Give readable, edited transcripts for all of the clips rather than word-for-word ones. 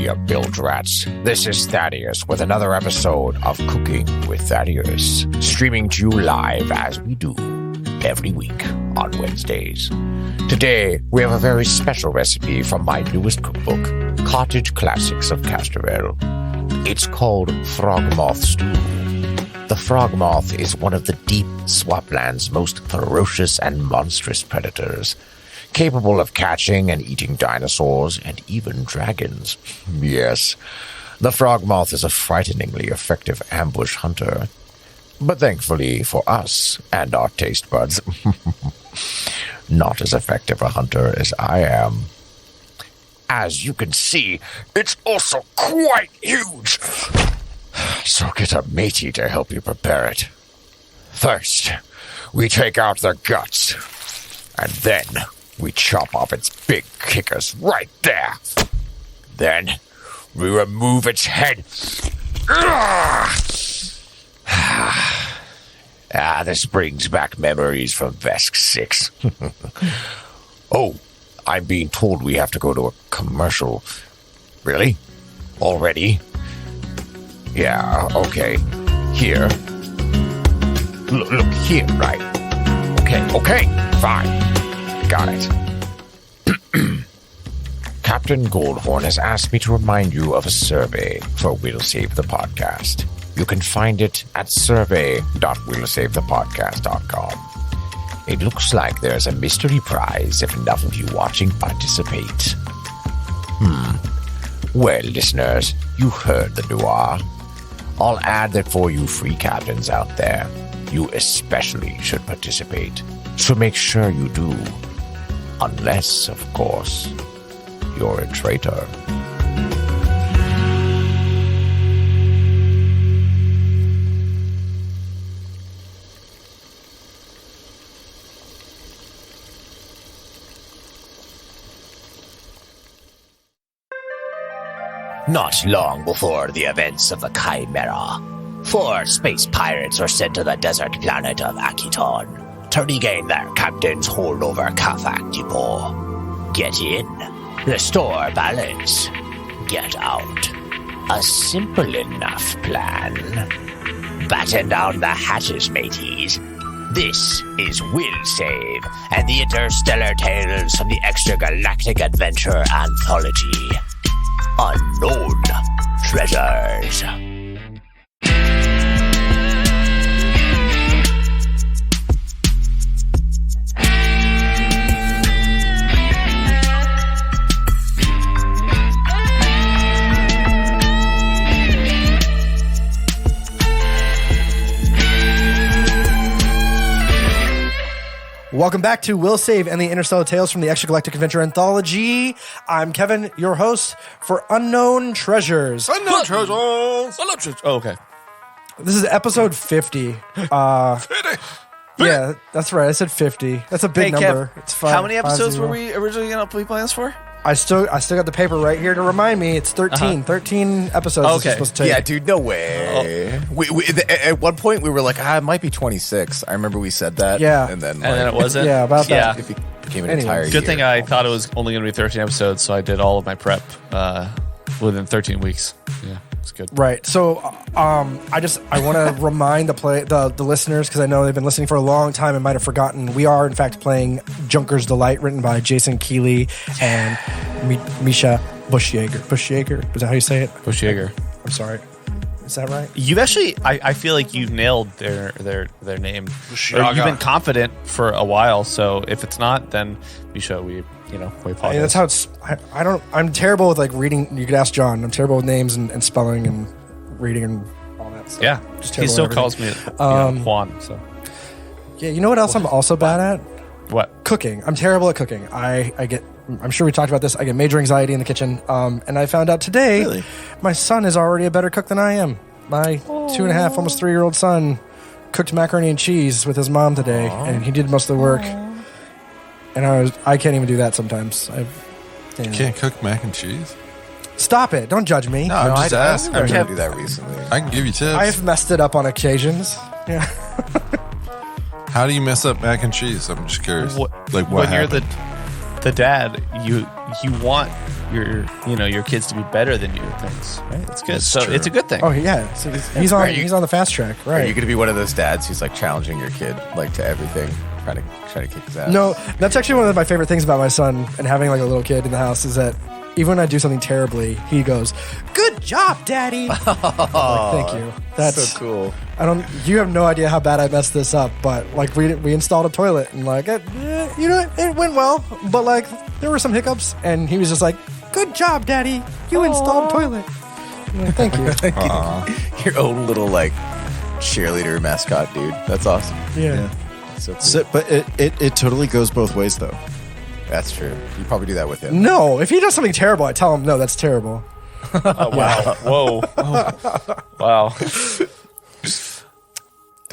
you bilge rats. This is Thaddeus with another episode of Cooking with Thaddeus, streaming to you live as we do every week on Wednesdays. Today, we have a very special recipe from my newest cookbook, Cottage Classics of Castorville. It's called Frog Moth Stew. The frog moth is one of the deep swampland's most ferocious and monstrous predators, capable of catching and eating dinosaurs and even dragons. Yes, the frog moth is a frighteningly effective ambush hunter. But thankfully for us and our taste buds, not as effective a hunter as I am. As you can see, it's also quite huge. So get a matey to help you prepare it. First, we take out the guts, and then we chop off its big kickers right there. Then, we remove its head. This brings back memories from Vesk 6. Oh, I'm being told we have to go to a commercial. Really? Already? Yeah, okay. Here. Look here, right? Okay, fine. Got it. Captain Goldhorn has asked me to remind you of a survey for We'll Save the Podcast. You can find it at survey.willsavethepodcast.com. It looks like there's a mystery prize if enough of you watching participate. Well, listeners, you heard the noir. I'll add that for you free captains out there, you especially should participate. So make sure you do. Unless, of course, you're a traitor. Not long before the events of the Chimera, 4 space pirates were sent to the desert planet of Akiton to regain their captain's holdover Kafak depot. Get in, restore balance, get out. A simple enough plan. Batten down the hatches, mateys. This is Will Save and the Interstellar Tales from the Extragalactic Adventure Anthology. Unknown Treasures. Welcome back to Will Save and the Interstellar Tales from the Extragalactic Adventure Anthology. I'm Kevin, your host for Unknown Treasures. Unknown Treasures! Unknown Treasures! Oh, okay. This is episode 50. 50! Yeah, that's right. I said 50. That's a big number. Kev, it's fine. how many episodes were we originally going to be playing this for? I still got the paper right here to remind me. It's 13. 13 episodes. Okay. Supposed to take. Yeah, dude, no way. At one point, we were like, it might be 26. I remember we said that. Yeah. And then It wasn't? Yeah, about that. Yeah. it became an Anyways. entire year. Good thing I thought it was only going to be 13 episodes, so I did all of my prep within 13 weeks. Yeah, it's good. Right. So, I want to remind the listeners, because I know they've been listening for a long time and might have forgotten. We are in fact playing Junker's Delight, written by Jason Keeley and Misha Bushyager. Bushyager? Is that how you say it? Bushyager. I'm sorry. Is that right? You've actually, I feel like you've nailed their name. Or you've been confident for a while. So if it's not, then Misha, we apologize. Yeah, that's how it's. I'm terrible with like reading. You could ask John. I'm terrible with names and spelling and reading and all that stuff. Yeah, Just he terrible still at calls me Juan. So Yeah, you know what else I'm also bad at? what? Cooking. I'm terrible at cooking. I'm sure we talked about this. I get major anxiety in the kitchen. And I found out today, my son is already a better cook than I am. My 2.5, almost 3-year-old son cooked macaroni and cheese with his mom today, and he did most of the work. And I can't even do that sometimes. You can't cook mac and cheese? Stop it. Don't judge me. No, I'm just asking. I've tried to do that recently. I can give you tips. I've messed it up on occasions. Yeah. How do you mess up mac and cheese? I'm just curious. What when you're happened? the the dad, you want your kids to be better than you at things, right? That's good. So true. it's a good thing. Oh yeah, so he's on the fast track, right? Are you going to be one of those dads who's like challenging your kid like to everything, trying to kick his ass? No, that's actually one of my favorite things about my son and having like a little kid in the house is that even when I do something terribly, he goes, "Good job, Daddy." Like, thank you. That's so cool. You have no idea how bad I messed this up, but like we installed a toilet and like it went well, but like there were some hiccups, and he was just like, "Good job, Daddy. You installed toilet." I'm like, thank you. Your own little like cheerleader mascot, dude. That's awesome. Yeah. So cool. But it totally goes both ways, though. That's true. You probably do that with him. No, if he does something terrible, I tell him, "No, that's terrible." Oh, wow. Whoa. Oh. Wow.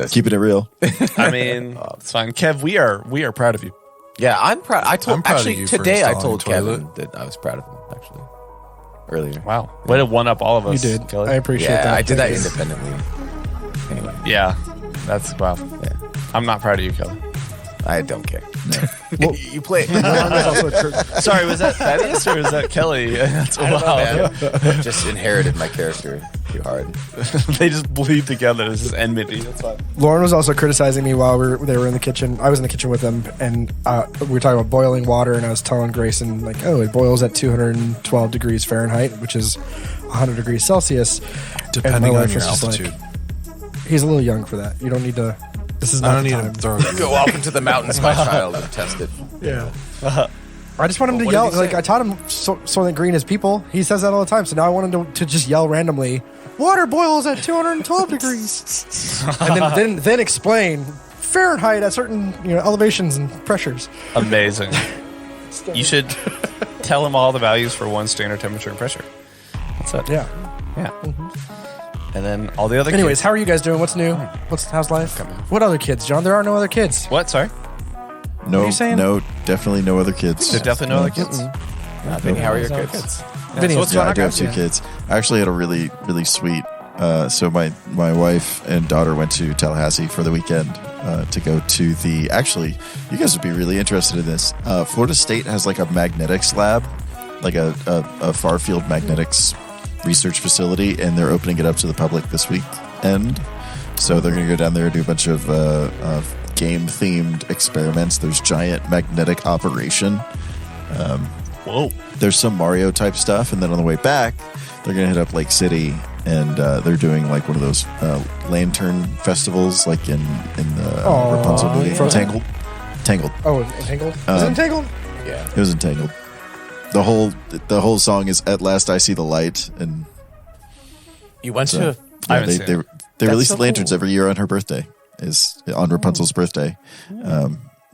Keeping it real. I mean, it's fine. Kev, we are proud of you. Yeah, I'm proud. I'm proud of Actually, you for today I installing told toilet. Kevin that I was proud of him. Actually, earlier. Wow. Way to one up all of us. You did. Kelly. I appreciate Yeah, that. I did that Thank you. independently. Anyway, Yeah. That's wow. yeah, I'm not proud of you, Kelly. I don't care. Well, You play. Ron was also a church- Sorry, was that Thaddeus or was that Kelly? That's wow. Man, just inherited my character too hard. They just bleed together. This is enmity. That's fine. Lauren was also criticizing me while they were in the kitchen. I was in the kitchen with them, and we were talking about boiling water, and I was telling Grayson, like, oh, it boils at 212 degrees Fahrenheit, which is 100 degrees Celsius. Depending my on wife your was just like, altitude. he's a little young for that. You don't need to. This is I not don't the need time. to throw it. Go off into the mountains, my child, and test it. Yeah. I just want him to What yell. did he Like, say? I taught him Soylent Green is people. He says that all the time. So now I want him to just yell randomly, "Water boils at 212 degrees," and then explain Fahrenheit at certain elevations and pressures. Amazing. You should tell him all the values for one standard temperature and pressure. That's it. Yeah. Yeah. And then all the other Anyways, kids. how are you guys doing? What's new? How's life? What other kids, John? There are no other kids. What? Sorry? No, you saying? no, definitely no other kids. There's definitely no other kids. Vinny, how are your No kids? Vinny, so what's Yeah, going I on, do have guys? two kids. I actually had a really, really sweet. So my wife and daughter went to Tallahassee for the weekend to go to the. Actually, you guys would be really interested in this. Florida State has like a magnetics lab, like a far field magnetics research facility, and they're opening it up to the public this weekend. So they're going to go down there and do a bunch of game-themed experiments. There's giant magnetic operation. Whoa. There's some Mario type stuff, and then on the way back, they're gonna hit up Lake City, and they're doing like one of those lantern festivals, like in the Rapunzel movie, Frozen? Tangled. Oh, Entangled? Is it Entangled? Yeah. It was Entangled. The whole song is "At Last I See the Light," and You went so, to. I yeah, haven't seen it. they release so the lanterns cool. every year on her birthday. Is on Rapunzel's birthday.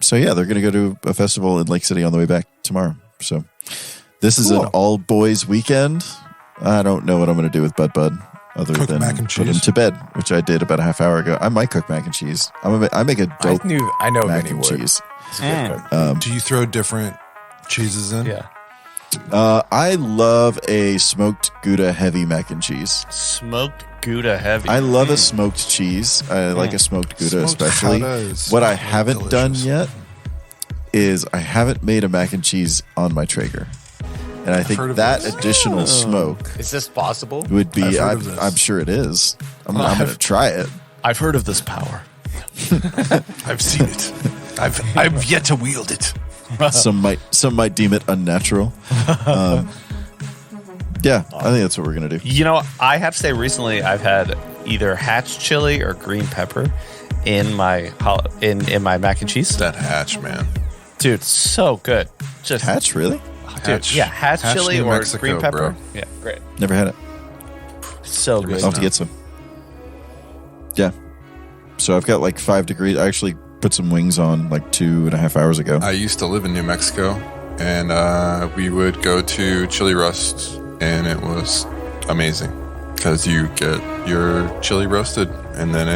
So yeah, they're gonna go to a festival in Lake City on the way back tomorrow. So this is an all boys weekend. I don't know what I'm going to do with Bud other Cook than mac and put him cheese. to bed, which I did about a half hour ago. I might cook mac and cheese. I make a dope I know mac Vinny and would. cheese. He's a good cook. Do you throw different cheeses in? Yeah. I love a smoked Gouda heavy mac and cheese. Smoked Gouda heavy. I love a smoked cheese. I like a smoked Gouda Smoked especially. Gouda is What I haven't done delicious. yet is I haven't made a mac and cheese on my Traeger. And I think heard of that this. additional smoke Is this possible? would be, I've heard of this. I'm sure it is. I'm going to try it. I've heard of this power. I've seen it. I've yet to wield it. Some might deem it unnatural. Yeah, I think that's what we're going to do. You know, I have to say recently I've had either Hatch chili or green pepper in my in my mac and cheese. That Hatch, man. Dude, so good. Just Hatch, really? dude, Hatch- yeah, Hatch chili New or Mexico, green pepper. bro. Yeah, great. Never had it. So good. I'll have to get some. Yeah. So I've got like 5 degrees. I actually put some wings on like 2.5 hours ago. I used to live in New Mexico, and we would go to Chili Rust, and it was amazing because you get your chili roasted, and then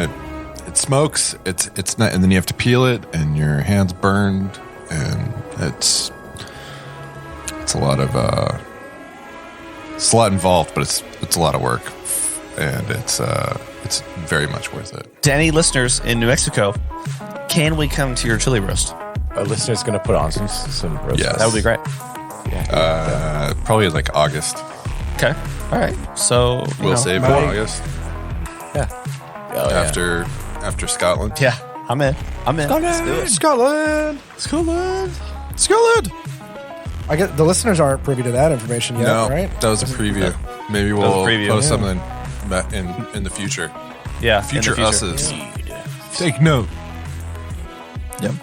it smokes. It's not, and then you have to peel it, and your hands burned, and it's a lot of it's a lot involved, but it's a lot of work, and it's very much worth it. To any listeners in New Mexico, can we come to your chili roast? Our listeners going to put on some roast. Yes. That would be great. Probably like August. Okay. All right. So We'll save in August Oh, yeah. after Scotland. Yeah, I'm in. Let's do it. Scotland. I get the listeners aren't privy to that information yet, No, right? that was a preview. Maybe was we'll a preview, post yeah. something in the future. Yeah, Future in the us's. Take note. Yep.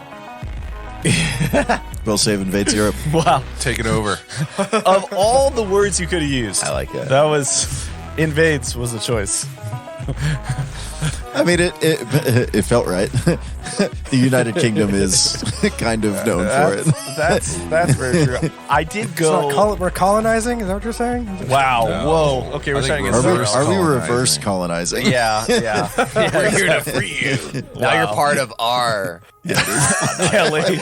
We'll save invades Europe. Wow. Take it over. Of all the words you could have used, I like it. That was invades was the choice. I mean, it felt right. The United Kingdom is kind of known for it. That's very true. I did It's go. not we're colonizing. Is that what you're saying? Wow. No. Whoa. Okay, we're I starting think to get reverse Are we colonizing. reverse colonizing? Yeah. We're here to free you. Now you're part of our. Yeah, lady.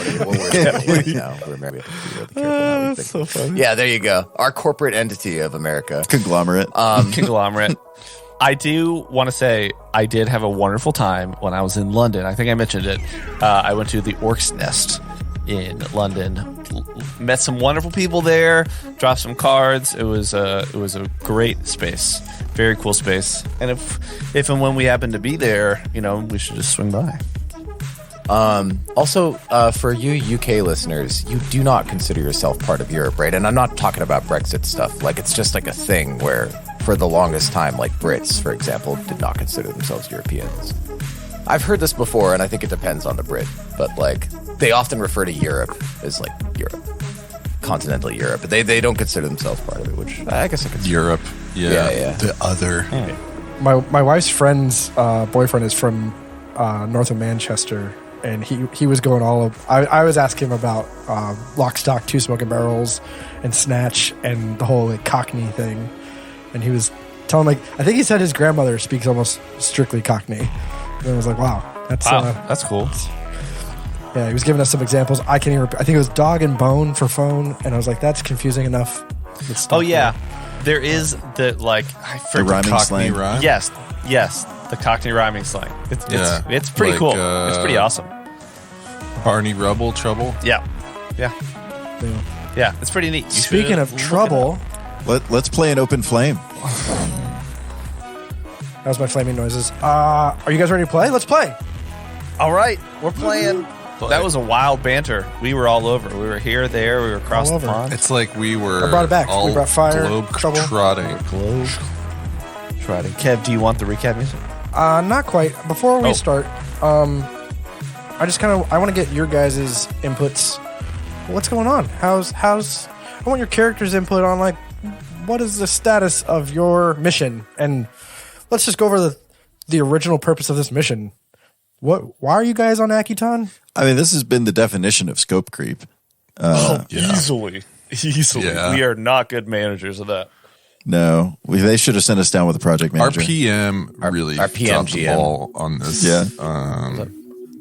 That's so funny. Yeah, there you go. Our corporate entity of America. Conglomerate. Conglomerate. I do want to say I did have a wonderful time when I was in London. I think I mentioned it. I went to the Orc's Nest in London. Met some wonderful people there. Dropped some cards. It was a great space. Very cool space. And if and when we happen to be there, we should just swing by. Also, for you UK listeners, you do not consider yourself part of Europe, right? And I'm not talking about Brexit stuff. Like, it's just like a thing where, for the longest time, like Brits, for example, did not consider themselves Europeans. I've heard this before, and I think it depends on the Brit, but like, they often refer to Europe as like Europe, continental Europe. But they don't consider themselves part of it, which I guess I consider. Europe. Yeah. The other. My wife's friend's boyfriend is from north of Manchester, and he was going all of. I was asking him about Lock, Stock, Two Smoking Barrels, and Snatch, and the whole like Cockney thing, and he was telling I think he said his grandmother speaks almost strictly Cockney, and I was like, wow, That's cool. Yeah, he was giving us some examples. I can't even. I think it was dog and bone for phone, and I was like, that's confusing enough. Oh yeah, there is the like The rhyming Cockney slang. rhyme? Yes, the Cockney rhyming slang. It's pretty Like, cool. It's pretty awesome. Barney Rubble Trouble. Yeah. It's pretty neat. You Speaking should of look it trouble, Let's play an open flame. that was my flaming noises. Are you guys ready to play? Let's play. up. All right, we're playing. That was a wild banter. We were all over. We were here, there. We were across All the over. pond. It's like we were I brought it back. We all brought fire, trouble. globe-trotting. Trotting. Kev, do you want the recap music? Not quite. Before we start, I just I want to get your guys' inputs. What's going on? How's I want your characters' input on like what is the status of your mission, and let's just go over the original purpose of this mission. Why are you guys on Akiton? I mean, this has been the definition of scope creep. Easily. Yeah. We are not good managers of that. No, they should have sent us down with a project Our manager. PM really our PM dropped the GM. ball on this. Yeah.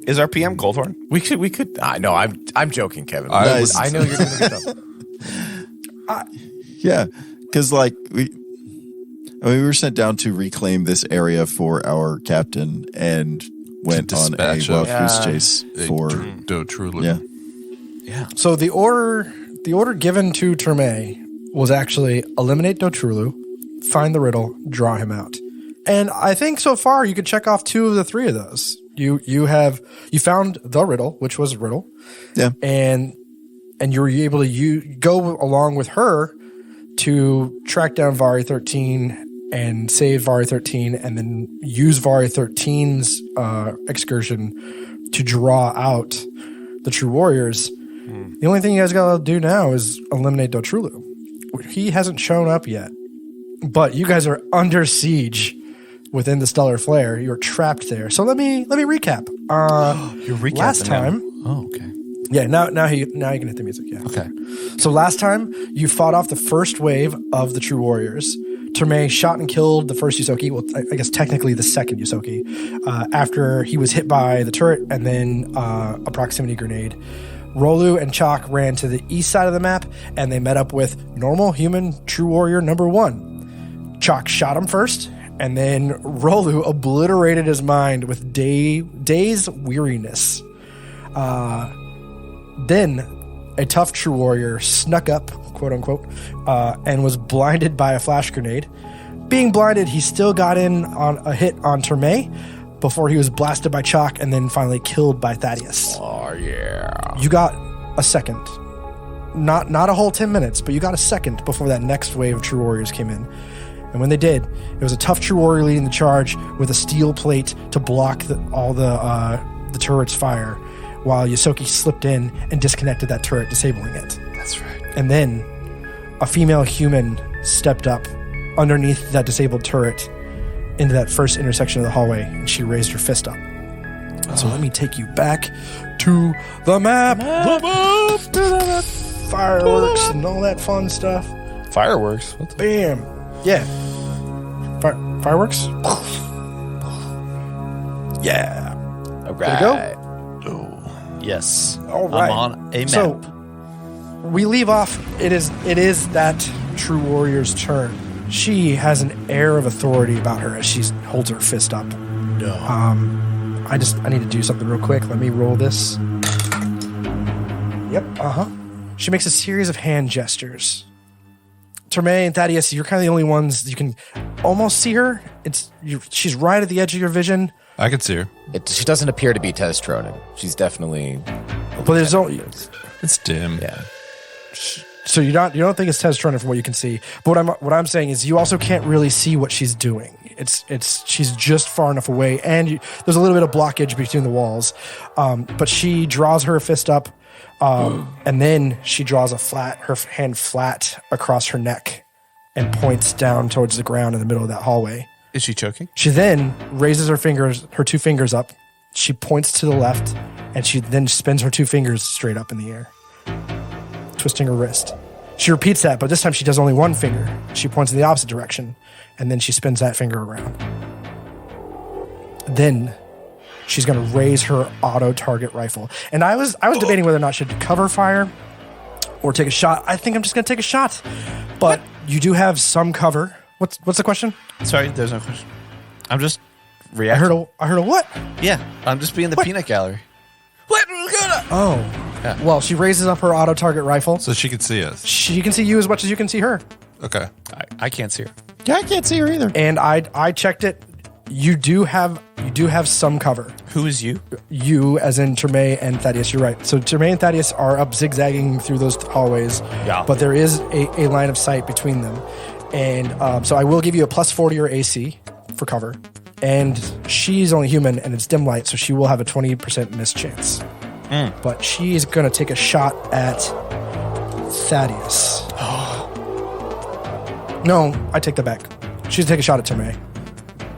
Is our PM Goldhorn? We could. No, I'm joking, Kevin. Nice. I know you're doing a good job. Yeah, because like we were sent down to reclaim this area for our captain and went on a dispatch wild of- goose chase for truly. yeah. Yeah. So the order given to Terme was actually eliminate Dotrulu, find the riddle, draw him out. And I think so far you could check off 2 of the 3 of those. You found the riddle, which was a riddle. Yeah. And you were able to go along with her to track down Vari 13 and save Vari 13 and then use Vari 13's excursion to draw out the true warriors. The only thing you guys gotta do now is eliminate Dotrulu. He hasn't shown up yet, but you guys are under siege within the Stellar Flare. You're trapped there. So let me recap. You're recapping last now. time, Oh, okay. yeah. Now you can hit the music. Yeah. Okay. So last time you fought off the first wave of the True Warriors. Terme shot and killed the first Yusoki. Well, I guess technically the second Yusoki, after he was hit by the turret and then a proximity grenade. Rolu and Chalk ran to the east side of the map, and they met up with normal human True Warrior number 1. Chalk shot him first, and then Rolu obliterated his mind with days weariness. Then a tough true warrior snuck up, quote unquote, and was blinded by a flash grenade. Being blinded, he still got in on a hit on Terme before he was blasted by Chalk and then finally killed by Thaddeus. Oh, yeah. You got a second. Not a whole 10 minutes, but you got a second before that next wave of true warriors came in. And when they did, it was a tough true warrior leading the charge with a steel plate to block all the turret's fire, while Yosoki slipped in and disconnected that turret, disabling it. That's right. And then a female human stepped up underneath that disabled turret into that first intersection of the hallway, and she raised her fist up. So let me take you back to the map. Fireworks and all that fun stuff. Fireworks? What the- Bam. Yeah. Fireworks? Yeah. All There we go. right. Yes. All right. I'm on a map. So we leave off. It is that true warrior's turn. She has an air of authority about her as she holds her fist up. No. I need to do something real quick. Let me roll this. Yep. She makes a series of hand gestures. Terme and Thaddeus, you're kind of the only ones you can almost see her. She's right at the edge of your vision. I could see her. She doesn't appear to be Tez Tronin. She's definitely. But there's only. It's dim. Yeah. So you don't think it's Tez Tronin from what you can see. But what I'm saying is you also can't really see what she's doing. She's just far enough away, and there's a little bit of blockage between the walls. But she draws her fist up, and then she draws her hand flat across her neck, and points down towards the ground in the middle of that hallway. Is she choking? She then raises her 2 fingers up. She points to the left, and she then spins her 2 fingers straight up in the air, twisting her wrist. She repeats that, but this time she does only 1 finger. She points in the opposite direction, and then she spins that finger around. Then she's going to raise her auto-target rifle. And I was debating whether or not she should cover fire or take a shot. I think I'm just going to take a shot. But you do have some cover. What's the question? Sorry, there's no question. I'm just reacting. I heard a what? Yeah, I'm just being the peanut gallery. What? Oh. Yeah. Well, she raises up her auto-target rifle. So she could see us. She can see you as much as you can see her. Okay. I can't see her. Yeah, I can't see her either. And I checked it. You do have some cover. Who is you? You, as in Terme and Thaddeus, you're right. So Terme and Thaddeus are up zigzagging through those hallways. Yeah. But there is a line of sight between them. And so I will give you a +4 to your AC for cover. And she's only human, and it's dim light, so she will have a 20% miss chance. But she's going to take a shot at Thaddeus. No, I take that back. She's going to take a shot at Terme.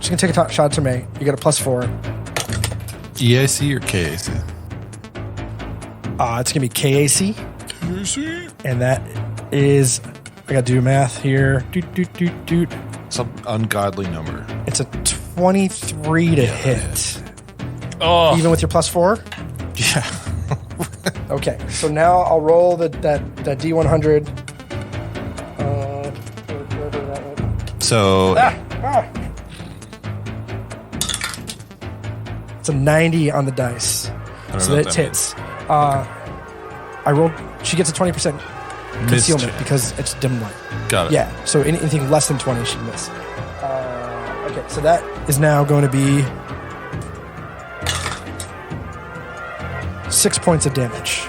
She's going to take a shot at Terme. You get a +4. EAC or KAC? It's going to be KAC. KAC? And that is, I got to do math here. Doot. Some ungodly number. It's a 23 to hit. Oh. Even with your +4? Yeah. Okay, so now I'll roll that D100. So It's a 90 on the dice. So that hits. I rolled. She gets a 20% concealment because it's dim light. got it. Yeah, so anything less than 20 she miss. Okay, so that is now going to be 6 points of damage.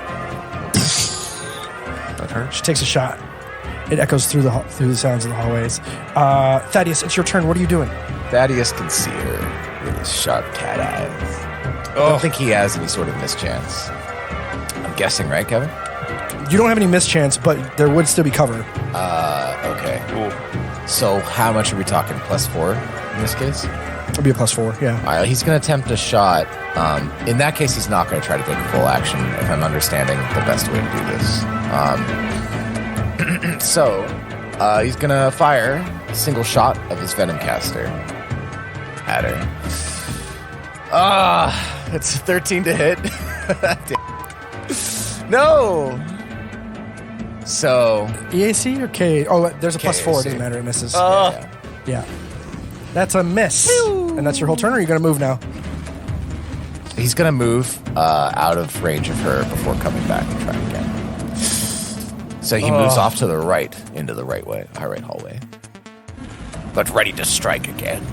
That hurt. She takes a shot. It echoes through the sounds of the hallways. Thaddeus, it's your turn. What are you doing? Thaddeus can see her with his sharp cat eyes. I don't think he has any sort of mischance. I'm guessing, right, Kevin? You don't have any mischance, but there would still be cover. Okay. Cool. So how much are we talking? +4 in this case? It'll be a +4, yeah. All right, he's going to attempt a shot. In that case, he's not going to try to take a full action, if I'm understanding the best way to do this. So he's going to fire a single shot of his Venom Caster at her. It's 13 to hit. No! So... EAC or K? Oh, there's a +4. It doesn't matter. It misses. Yeah. That's a miss. And that's your whole turn, or are you going to move now? He's going to move out of range of her before coming back and trying again. So he moves off to the right, into the right hallway. But ready to strike again.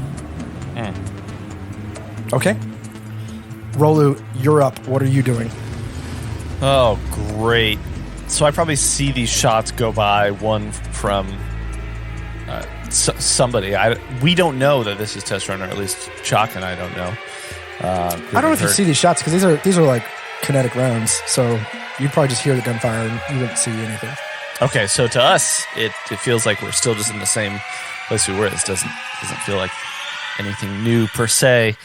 Okay. Rolu, you're up. What are you doing? Oh, great. So I probably see these shots go by, one from somebody. We don't know that this is Test Runner, at least Chalk and I don't know. I don't know if you see these shots, because these are like kinetic rounds, so you'd probably just hear the gunfire and you wouldn't see anything. Okay, so to us, it feels like we're still just in the same place we were. This doesn't feel like anything new per se.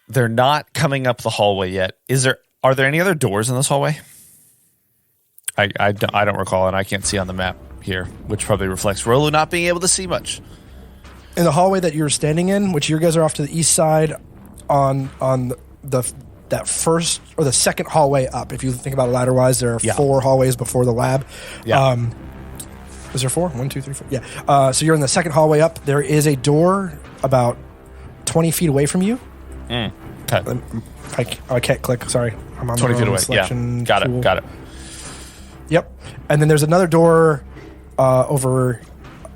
They're not coming up the hallway yet. Are there any other doors in this hallway? I don't recall, and I can't see on the map here, which probably reflects Rolu not being able to see much. In the hallway that you're standing in, which you guys are off to the east side, on that first or the second hallway up. If you think about it ladder-wise, there are 4 hallways before the lab. Yeah. Is there 4? 1, 2, 3, 4. Yeah. So you're in the second hallway up. There is a door about 20 feet away from you. Okay. I can't click. Sorry, I'm on 20 the feet wrong away. selection Yeah. Got tool. it. Got it. Yep. And then there's another door over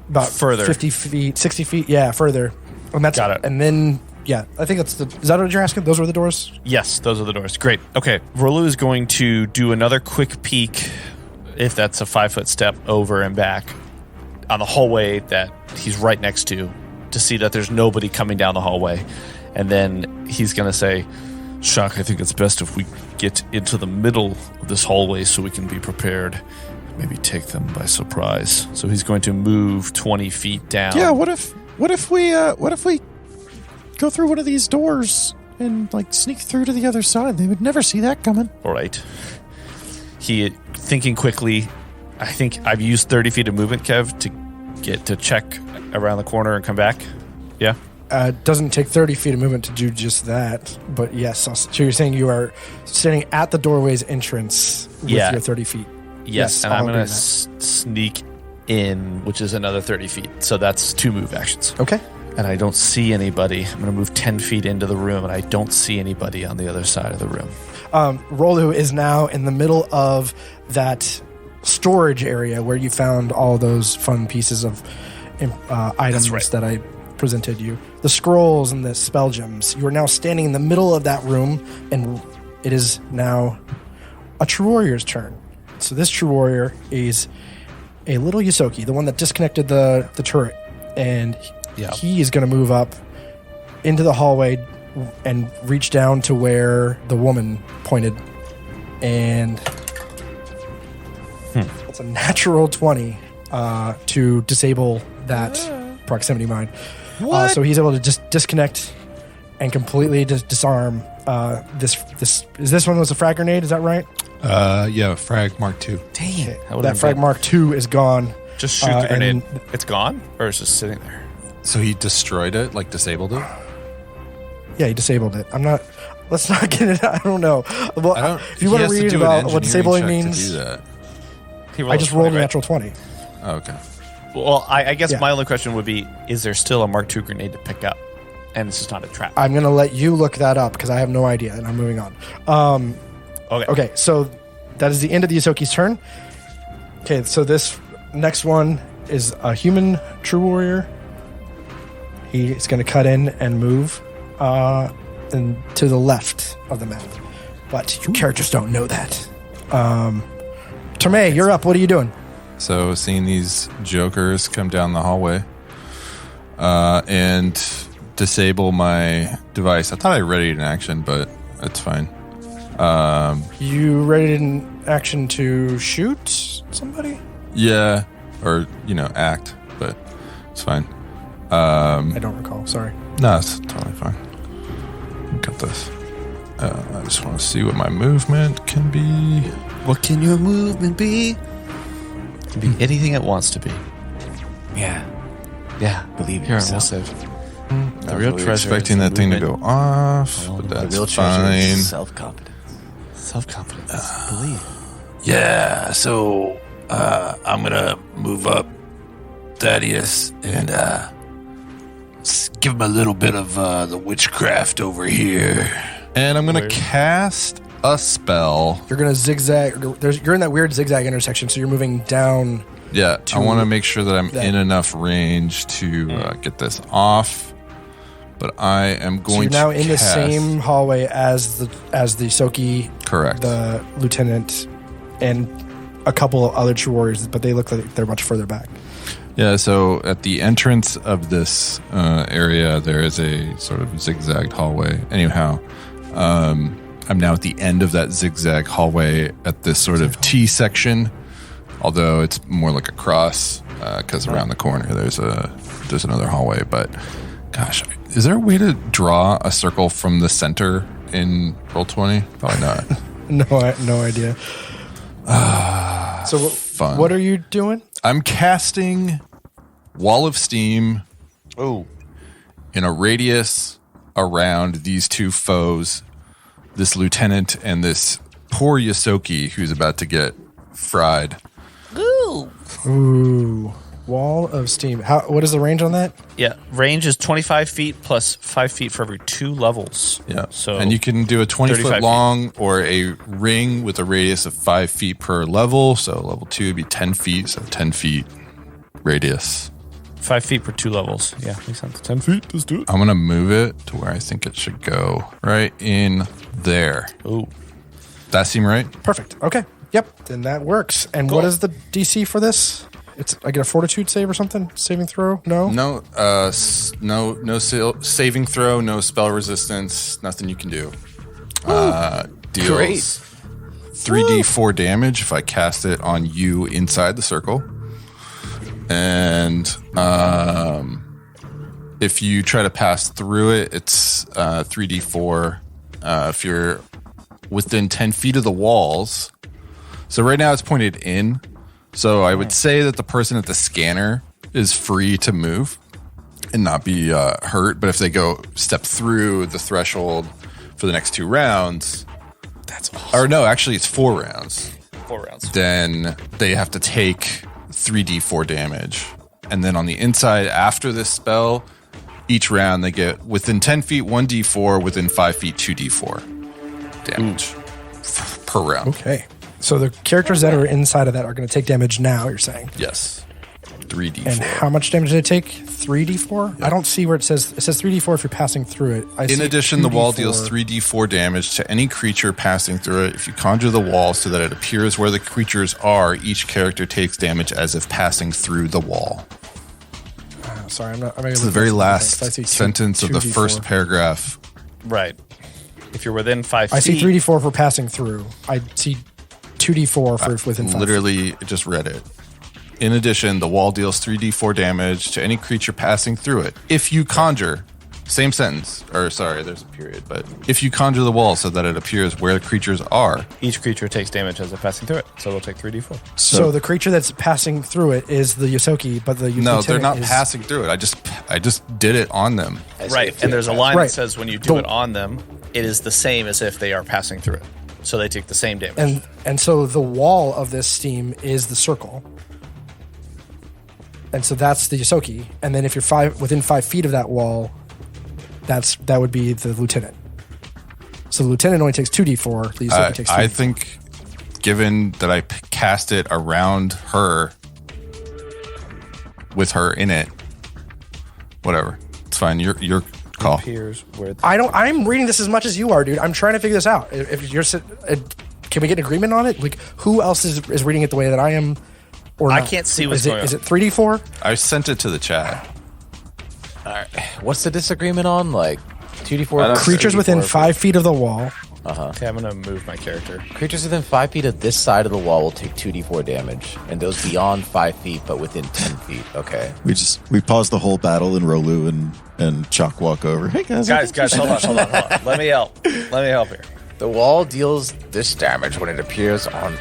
about Further. 50 feet, 60 feet. Yeah, further. And that's Got it. And then, I think is that what you're asking? Those were the doors? Yes, those are the doors. Great. Okay. Rolu is going to do another quick peek, if that's a 5-foot step over and back, on the hallway that he's right next to see that there's nobody coming down the hallway. And then he's going to say, Shock, I think it's best if we get into the middle of this hallway so we can be prepared. Maybe take them by surprise. So he's going to move 20 feet down. Yeah, what if we go through one of these doors and like sneak through to the other side? They would never see that coming. All right. He, thinking quickly, I think I've used 30 feet of movement, Kev, to get to check around the corner and come back. Yeah? It doesn't take 30 feet of movement to do just that. But yes, so you're saying you are standing at the doorway's entrance with your 30 feet. Yes, and I'll I'm going agree to with sneak in, which is another 30 feet. So that's 2 move actions. Okay. And I don't see anybody. I'm going to move 10 feet into the room, and I don't see anybody on the other side of the room. Rolu is now in the middle of that storage area where you found all those fun pieces of items that I presented you. The scrolls and the spell gems. You are now standing in the middle of that room, and it is now a true warrior's turn. So this true warrior is a little Yosoki, the one that disconnected the turret. And he is going to move up into the hallway and reach down to where the woman pointed. And it's a natural 20 to disable that proximity mine. So he's able to just disconnect and completely disarm this. Is this one was a frag grenade? Is that right? Frag Mark II. Dang. That frag Mark II is gone. Just shoot the grenade. It's gone? Or is it just sitting there? So he destroyed it, like disabled it? Yeah, he disabled it. Let's not get it. I don't know. Well, if you want to read about what disabling means, I just rolled a natural 20. Oh, okay. Well, I guess my only question would be, is there still a Mark II grenade to pick up? And it's just not a trap. I'm going to let you look that up because I have no idea, and I'm moving on. Okay, so that is the end of the Yosoki's turn. Okay, so this next one is a human true warrior. He's going to cut in and move and to the left of the map. But your characters don't know that. Terme, you're up. What are you doing? So seeing these jokers come down the hallway and disable my device. I thought I readied an action, but that's fine. You readied an action to shoot somebody? Yeah, or, act, but it's fine. I don't recall. Sorry. No, it's totally fine. Got this. I just want to see what my movement can be. What can your movement be? It can be anything it wants to be. Yeah. Believe in Here, yourself. we'll save. I was really expecting that thing to go off, but The that's real treasure fine. is self-confidence. Self-confidence. Believe. Yeah, so I'm gonna move up Thaddeus and give him a little bit of the witchcraft over here. And I'm going to cast a spell. You're going to zigzag. You're in that weird zigzag intersection, so you're moving down. Yeah, I want to make sure that I'm in enough range to get this off. But I am going to. So you're now in the same hallway as the Yosoki, correct, the lieutenant, and a couple of other true warriors, but they look like they're much further back. Yeah, so at the entrance of this area, there is a sort of zigzagged hallway. Anyhow, I'm now at the end of that zigzag hallway at this sort of T section, although it's more like a cross because around the corner there's another hallway. But gosh, is there a way to draw a circle from the center in Roll20? Probably not. No idea. So fun. What are you doing? I'm casting Wall of Steam in a radius around these two foes, this lieutenant and this poor Yosoki who's about to get fried. Ooh. Wall of Steam. What is the range on that? Yeah, range is 25 feet plus 5 feet for every 2 levels. Yeah. So and you can do a 20-foot long or a ring with a radius of 5 feet per level. So level 2 would be 10 feet, so 10 feet radius. 5 feet per 2 levels. Yeah, makes sense. 10 feet, let's do it. I'm going to move it to where I think it should go. Right in there. Ooh. That seem right? Perfect. Okay. Yep. Then that works. And what is the DC for this? I get a fortitude save or something? Saving throw? No? No, no saving throw, no spell resistance, nothing you can do. Deals 3d4 damage if I cast it on you inside the circle. And if you try to pass through it, it's 3d4 if you're within 10 feet of the walls. So right now it's pointed in. So I would say that the person at the scanner is free to move and not be hurt. But if they step through the threshold for the next 2 rounds, that's awesome. Or no, actually it's 4 rounds. 4 rounds. Then they have to take 3d4 damage. And then on the inside, after this spell, each round they get within 10 feet 1d4, within 5 feet 2d4 damage per round. Okay. So the characters that are inside of that are going to take damage now, you're saying? Yes. 3d4. And how much damage do they take? 3d4? I don't see where it says 3d4 if you're passing through it. In addition, the wall deals 3d4 damage to any creature passing through it. If you conjure the wall so that it appears where the creatures are, each character takes damage as if passing through the wall. Sorry, I'm not. It's the very last sentence of the first paragraph. Right. If you're within 5 feet. I see 3d4 for passing through. I see 2d4 for within 5 feet. Literally just read it. In addition, the wall deals 3d4 damage to any creature passing through it. If you conjure, same sentence, or sorry, there's a period, but if you conjure the wall so that it appears where the creatures are. Each creature takes damage as they're passing through it, so they'll take 3d4. So the creature that's passing through it is the Yosoki, but the No, they're not passing through it. I just did it on them. Right, and there's a line that says when you do it on them, it is the same as if they are passing through it. So they take the same damage. And so the wall of this steam is the circle. And so that's the Yosoki. And then if you're within 5 feet of that wall, that would be the lieutenant. So the lieutenant only takes 2d4. The Yosoki takes 2d4. I think, given that I cast it around her, with her in it, whatever, it's fine. Your call. I'm reading this as much as you are, dude. I'm trying to figure this out. If you're, can we get an agreement on it? Like, who else is reading it the way that I am? Or I not? can't see what's going on. Is it 3d4? I sent it to the chat. All right. What's the disagreement on? Like 2d4 creatures within 5 feet of the wall. Okay, I'm going to move my character. Creatures within 5 feet of this side of the wall will take 2d4 damage, and those beyond 5 feet but within 10 feet. Okay. We pause the whole battle, and Rolu and Chuck walk over. Hey guys, hold on. Let me help here. The wall deals this damage when it appears on...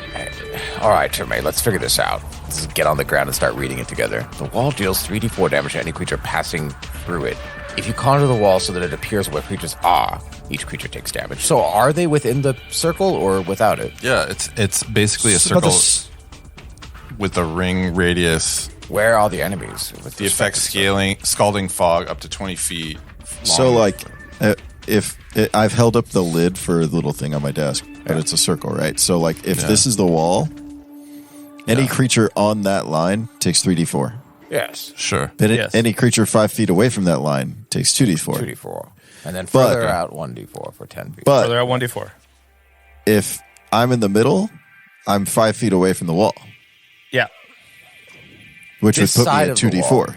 All right, Jermaine, let's figure this out. Let's get on the ground and start reading it together. The wall deals 3d4 damage to any creature passing through it. If you conjure the wall so that it appears where creatures are, each creature takes damage. So are they within the circle or without it? Yeah, it's basically a circle with a ring radius. Where are the enemies? With the effect scalding fog up to 20 feet. So, like, I've held up the lid for the little thing on my desk, but it's a circle, right? So, like, if this is the wall, any creature on that line takes 3d4. Yes. Sure. But any creature 5 feet away from that line takes 2d4. 2d4. And then further out, 1d4 for 10 feet. But Further out, 1d4. if I'm in the middle, I'm 5 feet away from the wall, Yeah. which This would put me side at of the 2d4. wall.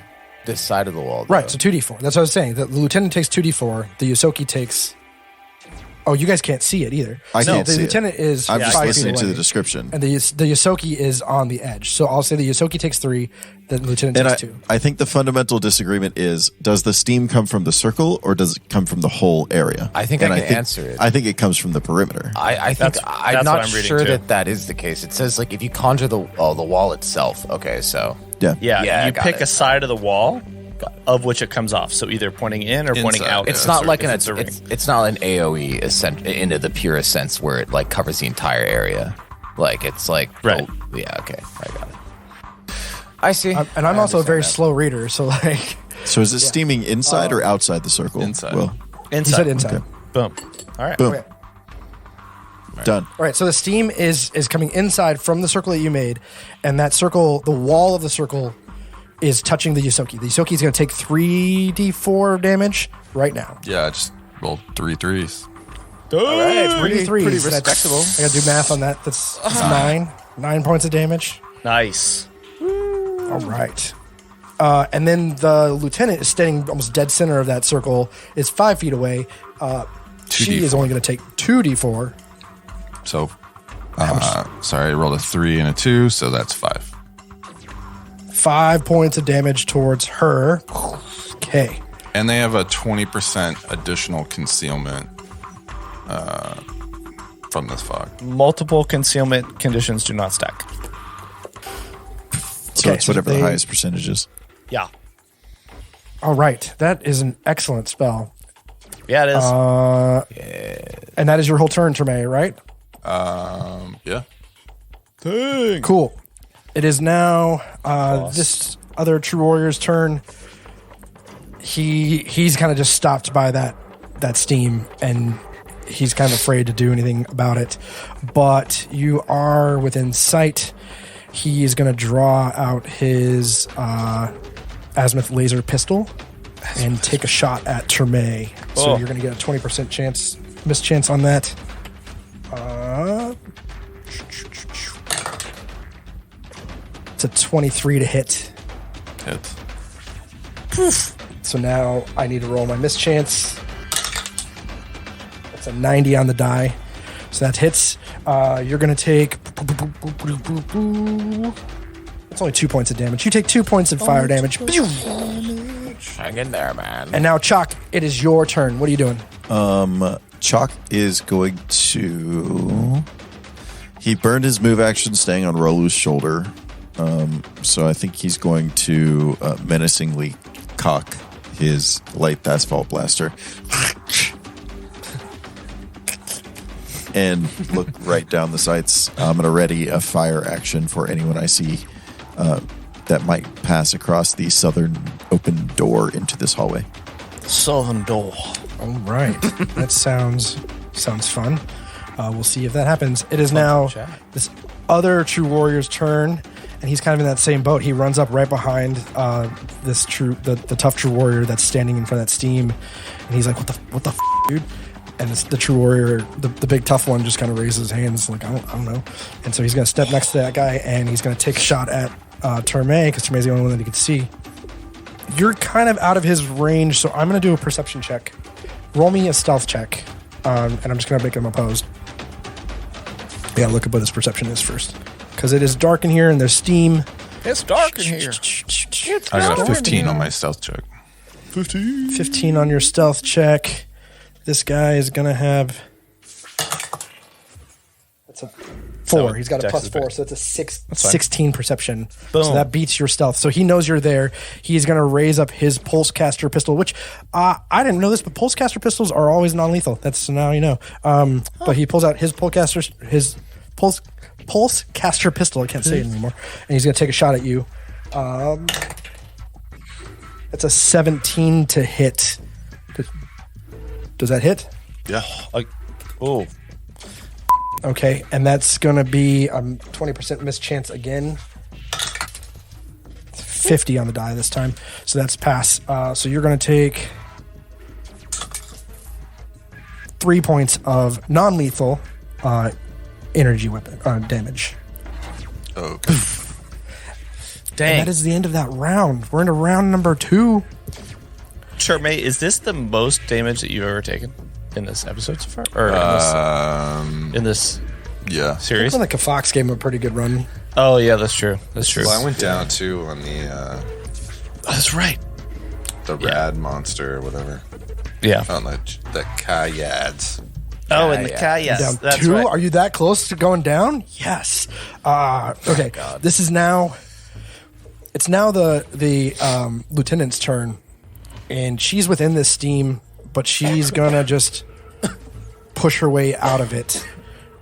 This side of the wall. Though. Right, so 2d4. That's what I was saying. The lieutenant takes 2d4. The Yosoki takes... Oh, you guys can't see it either. I can't the see lieutenant it. is I'm just 5 feet listening to away. the description. And the Yosoki is on the edge. So I'll say the Yosoki takes 3, the lieutenant And takes 2. I think the fundamental disagreement is, does the steam come from the circle or does it come from the whole area? I think I can answer it. I think it comes from the perimeter. I think That's I'm what not I'm reading, sure too. that is the case. It says like if you conjure the wall itself. Okay, so Yeah. Yeah, I you got pick it. a side of the wall of which it comes off. So either pointing in or pointing Inside, out. yeah. it's not like if an it's a ring. it's not an AOE into the purest sense where it like covers the entire area. Like it's like Right. yeah, okay, I got it. I see. And I'm I also a very understand slow reader, so like... So is it steaming inside or outside the circle? Inside. Well, You Inside. said inside. Okay. Boom. All right. boom. Okay. Done. All right, so the steam is coming inside from the circle that you made, and that circle, the wall of the circle, is touching the Yosoki. The Yosoki is going to take 3d4 damage right now. Yeah, I just rolled 3 threes. All right, Pretty pretty respectable. I got to do math on that. That's 9 points of damage. Nice. All right. And then the lieutenant is standing almost dead center of that circle, is 5 feet away. She is 2d4. only going to take 2d4. So, sorry, I rolled a 3 and a 2, so that's 5. 5 points of damage towards her. Okay. And they have a 20% additional concealment from this fog. Multiple concealment conditions do not stack. So Okay, it's so whatever the they- highest percentage is. Yeah. All right. That is an excellent spell. Yeah, it is. And that is your whole turn, Treme, right? Yeah. Cool. It is now this other True Warrior's turn. He's kind of just stopped by that steam, and he's kind of afraid to do anything about it. But you are within sight. He is going to draw out his azimuth laser pistol and take a shot at Treme. So Oh. you're going to get a 20% miss chance on that. It's a 23 to hit. Hit. So now I need to roll my miss chance. That's a 90 on the die. So that hits. You're going to take... It's only 2 points of damage. You take 2 points of fire damage. Hang in there, man. And now, Chalk, it is your turn. What are you doing? Chalk is going to... He burned his move action staying on Rolu's shoulder. So I think he's going to menacingly cock his light asphalt blaster and look right down the sights. I'm going to ready a fire action for anyone I see that might pass across the southern open door into this hallway. Southern door. All right. That sounds fun. We'll see if that happens. It is now this other True Warrior's turn, and he's kind of in that same boat. He runs up right behind the tough True Warrior that's standing in front of that steam, and he's like, "What the f, dude?" And the True Warrior, the big tough one, just kind of raises his hands like, I don't know. And so he's going to step next to that guy, and he's going to take a shot at Terme, because Terme's the only one that he can see. You're kind of out of his range, so I'm going to do a perception check. Roll me a stealth check, and I'm just going to make him opposed. I gotta look up what his perception is first, because it is dark in here and there's steam. It's dark in here. I got a 15 on my stealth check. 15 on your stealth check. This guy is gonna have. That's a 4. He's got a Dex plus is 4, bad. so that's a fine. 16 perception. Boom. So that beats your stealth. So he knows you're there. He's gonna raise up his pulse caster pistol, which I didn't know this, but pulse caster pistols are always non-lethal. That's now you know. But he pulls out his pulse caster pistol. I can't say it anymore. And he's gonna take a shot at you. It's a 17 to hit. Does that hit? Yeah. Oh, Okay, and that's going to be 20% miss chance again. 50 on the die this time. So that's pass. So you're going to take 3 points of non-lethal energy weapon damage. Okay. dang. And that is the end of that round. We're into round number 2. Charmaine, is this the most damage that you've ever taken in this episode so far? Or in this Yeah. series? It's like a Fox gave him a pretty good run. Oh, yeah, that's true. That's true. Well, I went down too on the That's right. rad monster or whatever. Yeah. On the Kyads. Oh, and the Kayas. Down That's 2? right. Are you that close to going down? Yes. Okay. This is now. It's now the lieutenant's turn, and she's within this steam, but she's gonna just push her way out of it,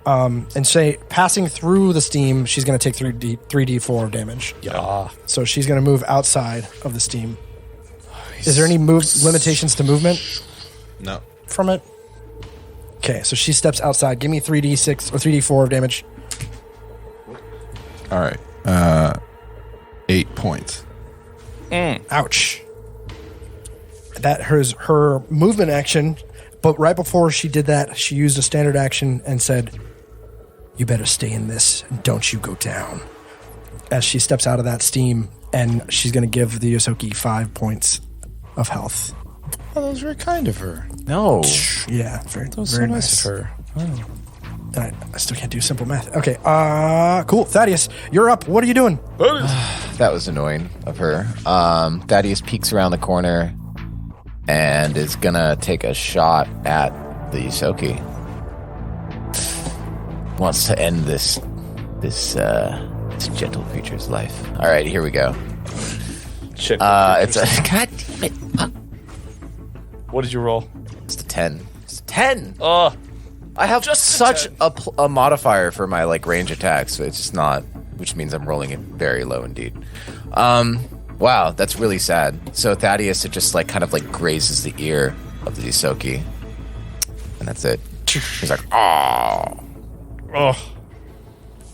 and say passing through the steam, she's gonna take 3d4 damage. Yeah. So she's gonna move outside of the steam. Is there any limitations to movement No. from it? Okay, so she steps outside. Give me 3d6 or 3d4 of damage. All right. 8 points. Ouch. That her movement action, but right before she did that, she used a standard action and said, "You better stay in this and don't you go down." As she steps out of that steam, and she's going to give the Yosoki 5 points of health. Oh, that was very kind of her. No. Yeah, very, That was very so nice. nice of her. And I still can't do simple math. Okay, cool. Thaddeus, you're up. What are you doing? That was annoying of her. Thaddeus peeks around the corner and is gonna take a shot at the Yusoki. Wants to end this gentle creature's life. All right, here we go. Shit. It's a god damn it. What did you roll? It's a 10. It's a 10. Oh, I have Just a such 10. a modifier for my range attacks, so it's just not, which means I'm rolling it very low indeed. Wow, that's really sad. So Thaddeus, it just kind of grazes the ear of the Yusoki, and that's it. He's like, oh. oh.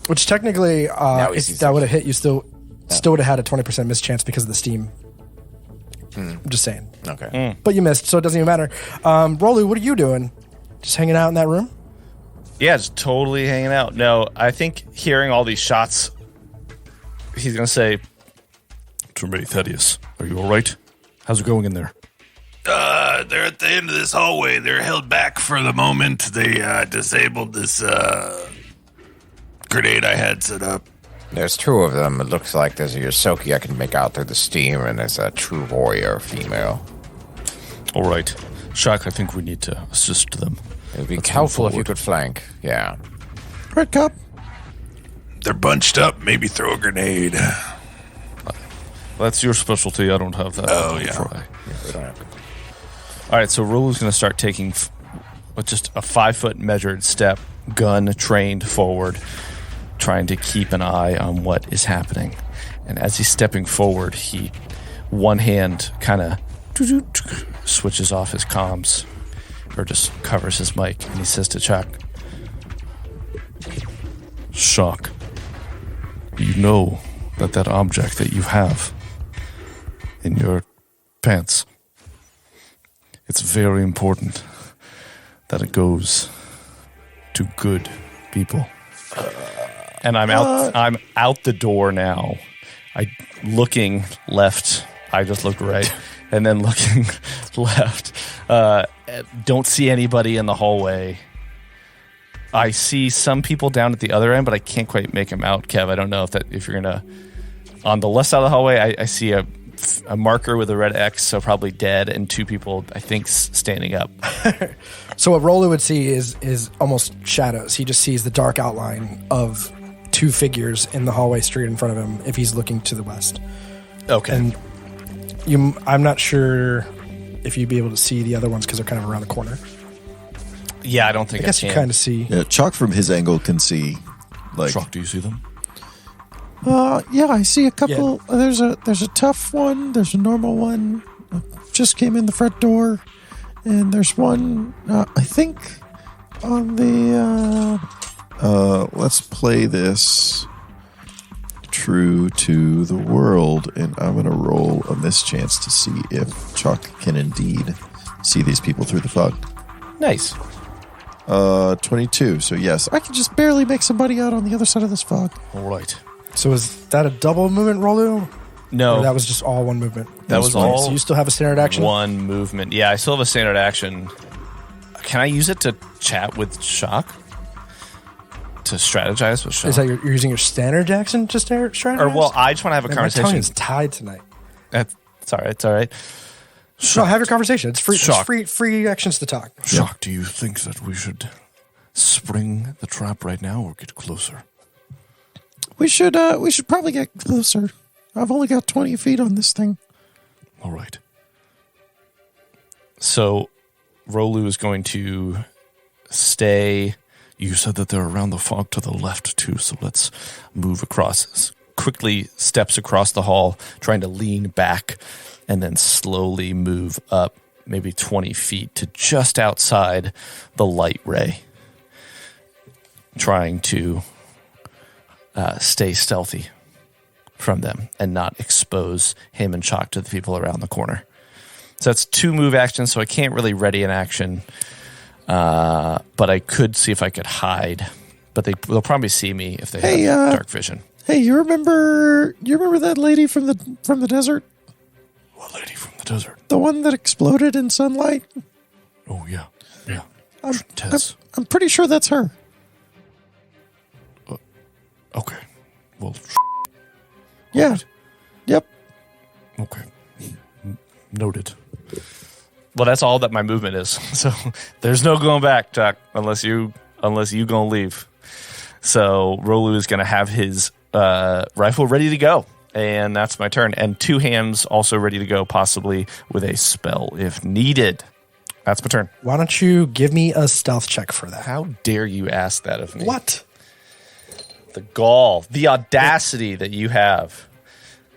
Which technically, he if sees that it. would have hit, you still would have had a 20% miss chance because of the steam. I'm just saying. Okay. But you missed, so it doesn't even matter. Rolu, what are you doing? Just hanging out in that room? Yeah, just totally hanging out. No, I think hearing all these shots, he's going to say, Charmaine, Thaddeus, are you all right? How's it going in there? They're at the end of this hallway. They're held back for the moment. They disabled this grenade I had set up. There's 2 of them. It looks like there's a Yosoki I can make out through the steam, and there's a true warrior female. All right. Shaq, I think we need to assist them. It would be Let's helpful move if you forward. could flank. Yeah. Red Cup. They're bunched up. Maybe throw a grenade. that's your specialty. I don't have that. Oh, yeah. All right, so Rulu's going to start taking just a 5-foot measured step, gun trained forward, trying to keep an eye on what is happening. And as he's stepping forward, one hand kind of switches off his comms, or just covers his mic, and he says to Chuck, Shock. You know that object that you have in your pants, it's very important that it goes to good people. and I'm out the door now. Looking left, I just looked right, and then looking left. Don't see anybody in the hallway. I see some people down at the other end, but I can't quite make them out, Kev. I don't know if you're gonna. On the left side of the hallway, I see a marker with a red X, so probably dead, and 2 people, I think, standing up. So what Rolu would see is almost shadows. He just sees the dark outline of 2 figures in the hallway straight in front of him if he's looking to the west. Okay. And I'm not sure if you'd be able to see the other ones because they're kind of around the corner. Yeah, I don't think I guess you can. kind of see. Yeah, Chalk from his angle can see. Shock, do you see them? Yeah, I see a couple. There's a tough one. There's a normal one. Just came in the front door, And there's one, I think, on the... let's play this true to the world, and I'm going to roll a mischance to see if Chuck can indeed see these people through the fog. Nice. 22. So yes, I can just barely make somebody out on the other side of this fog. All right. So is that a double movement, Rolu? No. Or that was just all one movement? That was all So you still have a standard action? one movement. Yeah, I still have a standard action. Can I use it to chat with Shock? To strategize with Shock? Is that you're using your standard action to strategize? Or, well, I just want to have a Man, conversation. my tongue is tied tonight. It's all right. It's all right. No, have your conversation. It's free. Shock. It's free actions to talk. Shock, do you think that we should spring the trap right now or get closer? We should probably get closer. I've only got 20 feet on this thing. All right. So, Rolu is going to stay. You said that they're around the fog to the left, too, so let's Move across. Quickly steps across the hall, trying to lean back, and then slowly move up maybe 20 feet to just outside the light ray. Trying to stay stealthy from them and not expose him and Chalk to the people around the corner. So that's 2 move actions, so I can't really ready an action. But I could see if I could hide. But they'll probably see me if they have dark vision. Hey, you remember that lady from the desert? What lady from the desert? The one that exploded in sunlight? Oh, yeah. Yeah. I'm pretty sure that's her. Okay. Well, Yeah. Yep. okay. Noted. Well, that's all that my movement is. So there's no going back, Doc, unless you gonna leave. So Rolu is gonna have his rifle ready to go, and that's my turn. And 2 hands also ready to go, possibly with a spell if needed. That's my turn. Why don't you give me a stealth check for that? How dare you ask that of me? What? The gall, the audacity that you have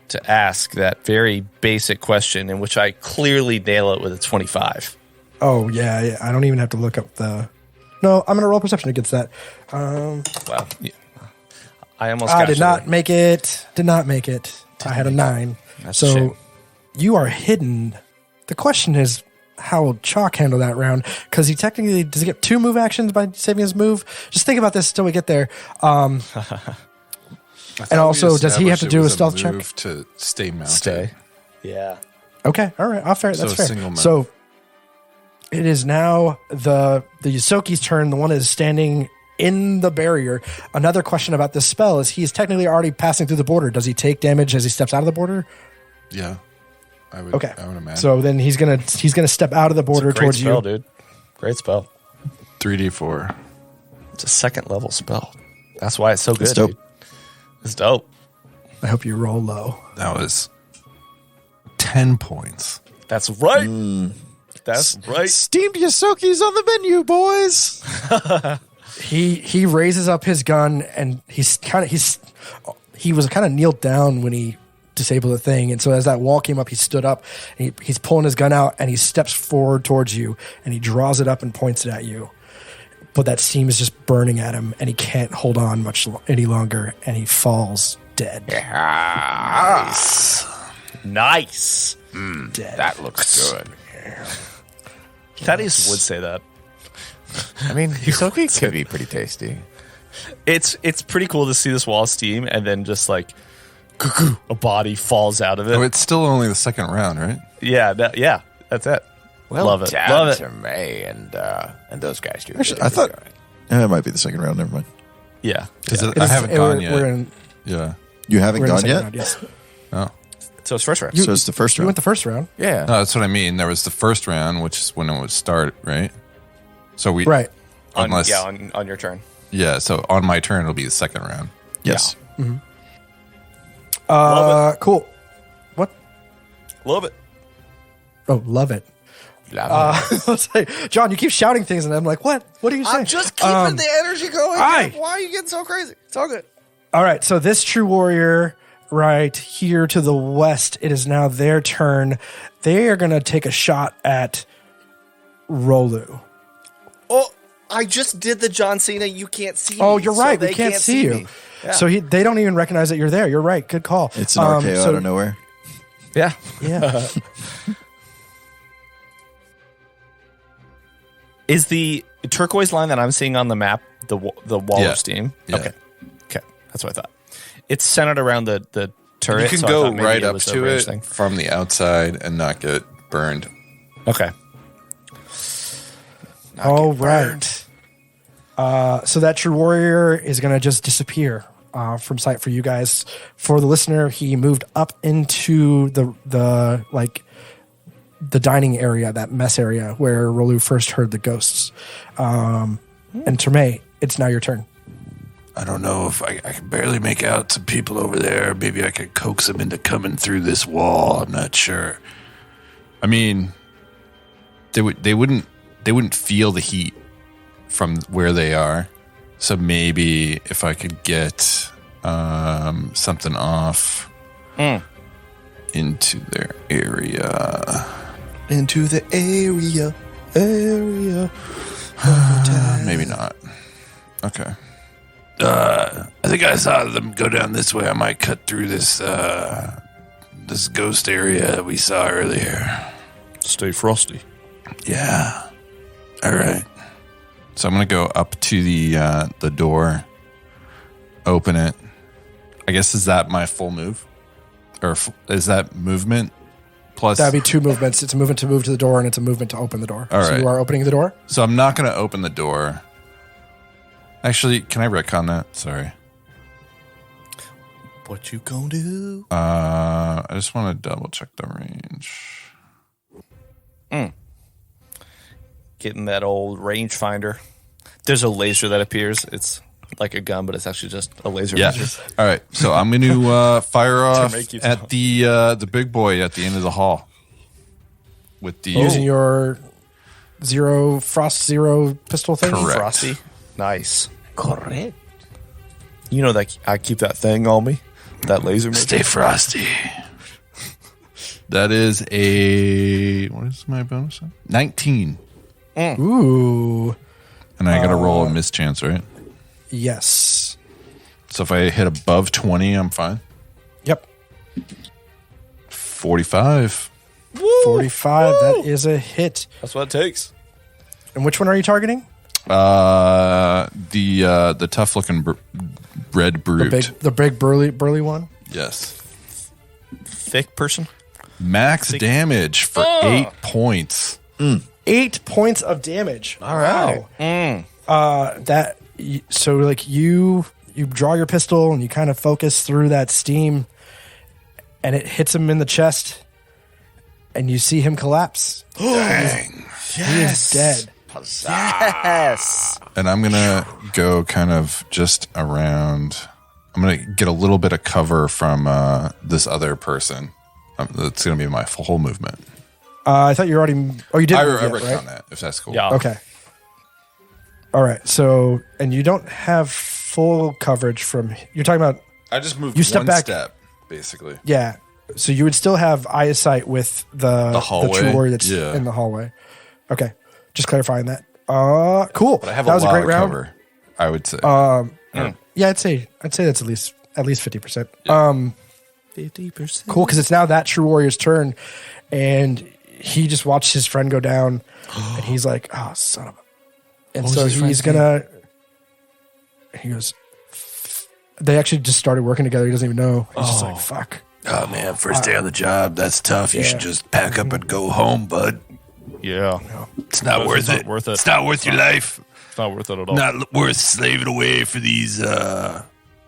to ask that very basic question, in which I clearly nail it with a 25. Oh, yeah. I don't even have to look up the... No, I'm going to roll perception against that. Wow. Yeah. I almost I got did you not there. make it. Did not make it. I had a 9. That's a so shame. you are hidden. The question is, how will Chalk handle that round? Because does he get 2 move actions by saving his move? Just think about this until we get there. And also, does he have to do a stealth check? To stay mounted. Stay. Yeah. Okay, all right. That's So fair. single move. So it is now the Yosoki's turn, the one that is standing in the barrier. Another question about this spell is he's technically already passing through the border. Does he take damage as he steps out of the border? Yeah. I would imagine. So then he's gonna step out of the border Great towards spell, you. dude. Great spell. 3d4. It's a 2nd level spell. That's why it's so good. It's dope. Dude. It's dope. I hope you roll low. That was 10 points. That's right. That's right. Steamed Yosoki's on the menu, boys. He raises up his gun and he was kind of kneeled down when he disabled the thing, and so as that wall came up, he stood up and he's pulling his gun out and he steps forward towards you and he draws it up and points it at you. But that steam is just burning at him and he can't hold on any longer and he falls dead. Nice. Dead. That looks good. Thaddeus would say that. I mean, Yosoki could be pretty tasty. It's pretty cool to see this wall of steam and then just like a body falls out of it. Oh, it's still only the 2nd round, right? Yeah, that's it. Well Love it. done Love it. to me and those guys do. Actually, really I thought good. it might be the 2nd round. Never mind. Yeah. Because It I is- haven't gone yet. We're in, Yeah. You haven't we're in the gone second yet? round, yes. Oh. So it's first round. So it's the first You round. went the first round. Yeah. No, that's what I mean. There was the first round, which is when it would start, right? So we Right. unless on your turn. yeah. So on my turn, it'll be the 2nd round. Yes. Cool. What? Love it. Oh, love it. Love it. Let's say, John, you keep shouting things and I'm like, what? What are you saying? keeping the energy going. Aye. Why are you getting so crazy? It's all good. All right, so this true warrior right here to the west, it is now their turn. They are going to take a shot at Rolu. Oh, I just did the John Cena. You can't see me. Oh, you're right. So We can't see you. me. Yeah. So they don't even recognize that you're there. You're right. Good call. It's an RKO out of nowhere. Yeah. Yeah. Is the turquoise line that I'm seeing on the map the wall of steam? Yeah. Okay. That's what I thought. It's centered around the turret. You can so I go thought maybe right it up was a to range it thing. from the outside and not get burned. Okay. All right. So that true warrior is going to just disappear from sight for you guys. For the listener, he moved up into the dining area, that mess area where Rolu first heard the ghosts. And Terme, it's now your turn. I don't know if I can barely make out some people over there. Maybe I could coax them into coming through this wall. I'm not sure. I mean, they wouldn't feel the heat from where they are. So maybe if I could get something off into their area. Into the area. Maybe not. Okay. I think I saw them go down this way. I might cut through this this ghost area that we saw earlier. Stay frosty. Yeah. All right. So I'm going to go up to the door, open it. I guess, is that my full move? Or is that movement plus? That'd be two movements. It's a movement to move to the door, and it's a movement to open the door. All so right. you are opening the door? So I'm not going to open the door. Actually, can I retcon that? Sorry. What you gonna do? I just want to double check the range. Getting that old rangefinder. There's a laser that appears. It's like a gun, but it's actually just a laser. Yeah. All right. So I'm going to fire off make you at the big boy at the end of the hall. With the Using your Frost Zero pistol thing? Correct. Frosty. Nice. Correct. You know that I keep that thing on me. That laser. Stay frosty. That is a, what is my bonus? 19. Ooh. And I got to roll a mischance, right? Yes. So if I hit above 20, I'm fine. Yep. 45. 45. That is a hit. That's what it takes. And which one are you targeting? The tough looking red brute. The big burly one? Yes. Thick person. Max damage for 8 points. 8 points of damage. All right. Wow. So like you draw your pistol and you kind of focus through that steam, and it hits him in the chest, and you see him collapse. Dang. He is dead. Yes. And I'm going to go kind of just around. I'm going to get a little bit of cover from this other person. That's going to be my whole movement. I thought you already. Oh, you did. I move yet, retcon right? that, if that's cool. Yeah. Okay. All right. So, and you don't have full coverage from. You're talking about. I just moved You step one back. step, basically. Yeah. So you would still have eyesight with the hallway? true warrior that's Yeah. in the hallway. Okay. Just clarifying that. Cool. But I have that a was lot a great of round. cover, I would say. Yeah, I'd say that's at least 50%. 50%. Cool, because it's now that true warrior's turn, and he just watched his friend go down, and he's like, "Oh, son of a!" And so he's gonna. He goes. They actually just started working together. He doesn't even know. He's just like, "Fuck." Oh man, first day on the job. That's tough. You should just pack up and go home, bud. Yeah. It's not worth it. Worth it. It's not worth your life. It's not worth it at all. Not worth slaving away for these.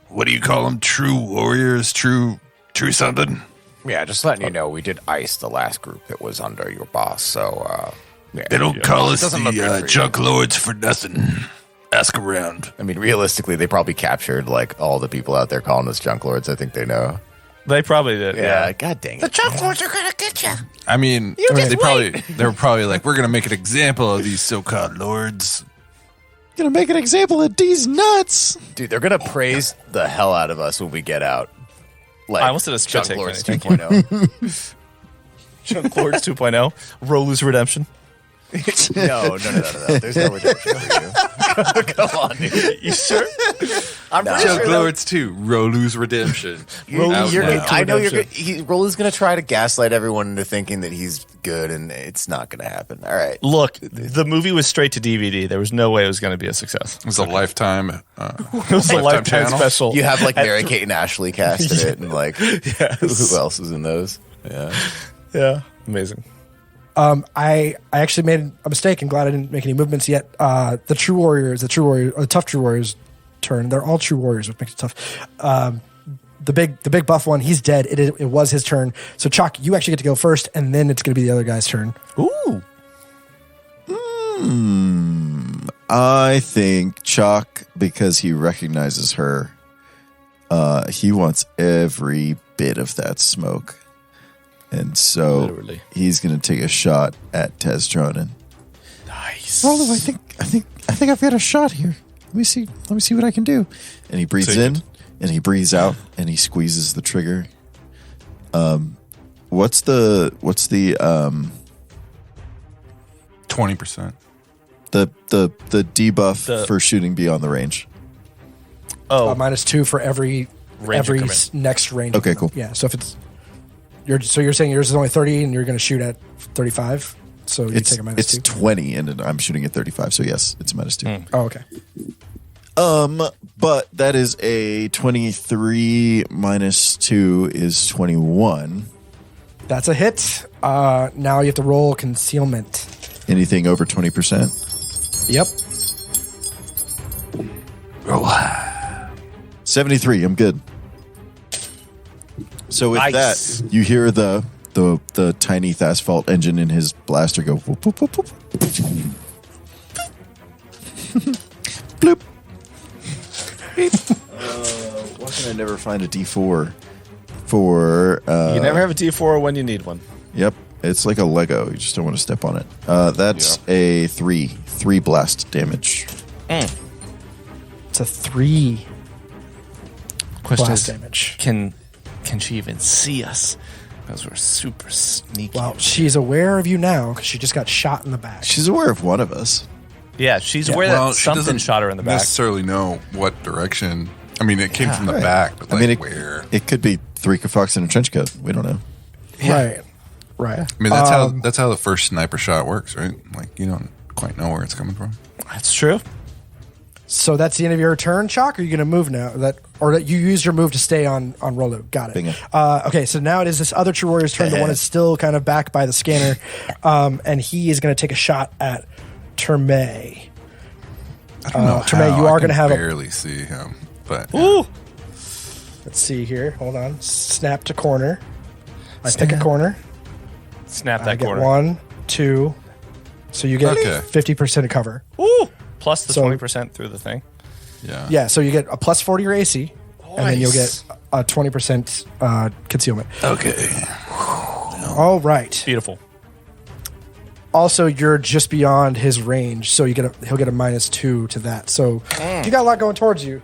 What do you call them? True warriors. True something. Yeah, just letting you know, we did ice the last group that was under your boss. So, yeah. They don't call us Doesn't look good the for you. junk lords for nothing. Ask around. I mean, realistically, they probably captured like all the people out there calling us junk lords. I think they know. They probably did. Yeah. God dang it. The junk lords are gonna get you. I mean, they were probably like, we're gonna make an example of these so-called lords. Gonna make an example of these nuts. Dude, they're gonna praise the hell out of us when we get out. Like, I almost did a spit Junk take, Lords thank you. 2.0. Junk Lords 2.0. Rolu's Redemption. No. There's no redemption for you. Come on, dude. You sure? I'm pretty Chuck sure Lords 2, Rolu's Redemption. I know you're good. Rolu's going to try to gaslight everyone into thinking that he's good, and it's not going to happen. All right. Look, the movie was straight to DVD. There was no way it was going to be a success. It was a Lifetime. It was a lifetime channel. special. You have like Mary Kate and Ashley cast in it, and like who else is in those? Yeah, amazing. I actually made a mistake. I'm glad I didn't make any movements yet. The tough True Warriors turn. They're all True Warriors, which makes it tough. The big buff one, he's dead. It was his turn. So Chalk, you actually get to go first, and then it's going to be the other guy's turn. Ooh. I think Chalk, because he recognizes her, he wants every bit of that smoke. And so Literally. he's going to take a shot at Tez Dronin. Nice. Rolo, I think I've got a shot here. Let me see what I can do. And he breathes Take in it. and he breathes out and he squeezes the trigger. What's the 20%. the debuff for shooting beyond the range? Oh, -2 for every increment. next range. Okay, increment. cool. Yeah. So if it's you're saying yours is only 30 and you're going to shoot at 35. So you take a -2. It's 20 and I'm shooting at 35. So yes, it's -2. Oh, okay. But that is a 23 -2 is 21. That's a hit. Now you have to roll concealment. Anything over 20%? Yep. Roll. 73. I'm good. So with Nice. that, you hear the tiny asphalt engine in his blaster go whoop, whoop, whoop, whoop. Bloop. Why can I never find a D4 for you never have a D4 when you need one. Yep, it's like a Lego. You just don't want to step on it. That's a 3 blast damage. It's a 3 Question blast is, damage. can she even see us? Because we're super sneaky. Well, she's aware of you now because she just got shot in the back. She's aware of one of us. Yeah, she's aware that she something doesn't shot her in the back. necessarily know what direction. I mean, it came from the Right. back, but like I mean, where? it could be 3 Fox in a trench coat. We don't know. Right. I mean, that's how the first sniper shot works, right? Like you don't quite know where it's coming from. That's true. So that's the end of your turn, Chalk. Or are you going to move now? That you use your move to stay on Rolo. Got it. Bingo. Okay, so now it is this other True Warrior's turn. The one is still kind of back by the scanner, and he is going to take a shot at Terme. I don't know. Terme, you are going to have barely see him, but Ooh. Let's see here. Hold on. Snap to corner. I pick a corner. Snap I that get corner. 1, 2. So you get Okay. 50% of cover. Ooh. Plus the So- 20% through the thing. yeah, Yeah, so you get a plus 40 your AC, and then you'll get a 20% concealment. Okay. All right. Beautiful. Also, you're just beyond his range, so he'll get a -2 to that. So you got a lot going towards you.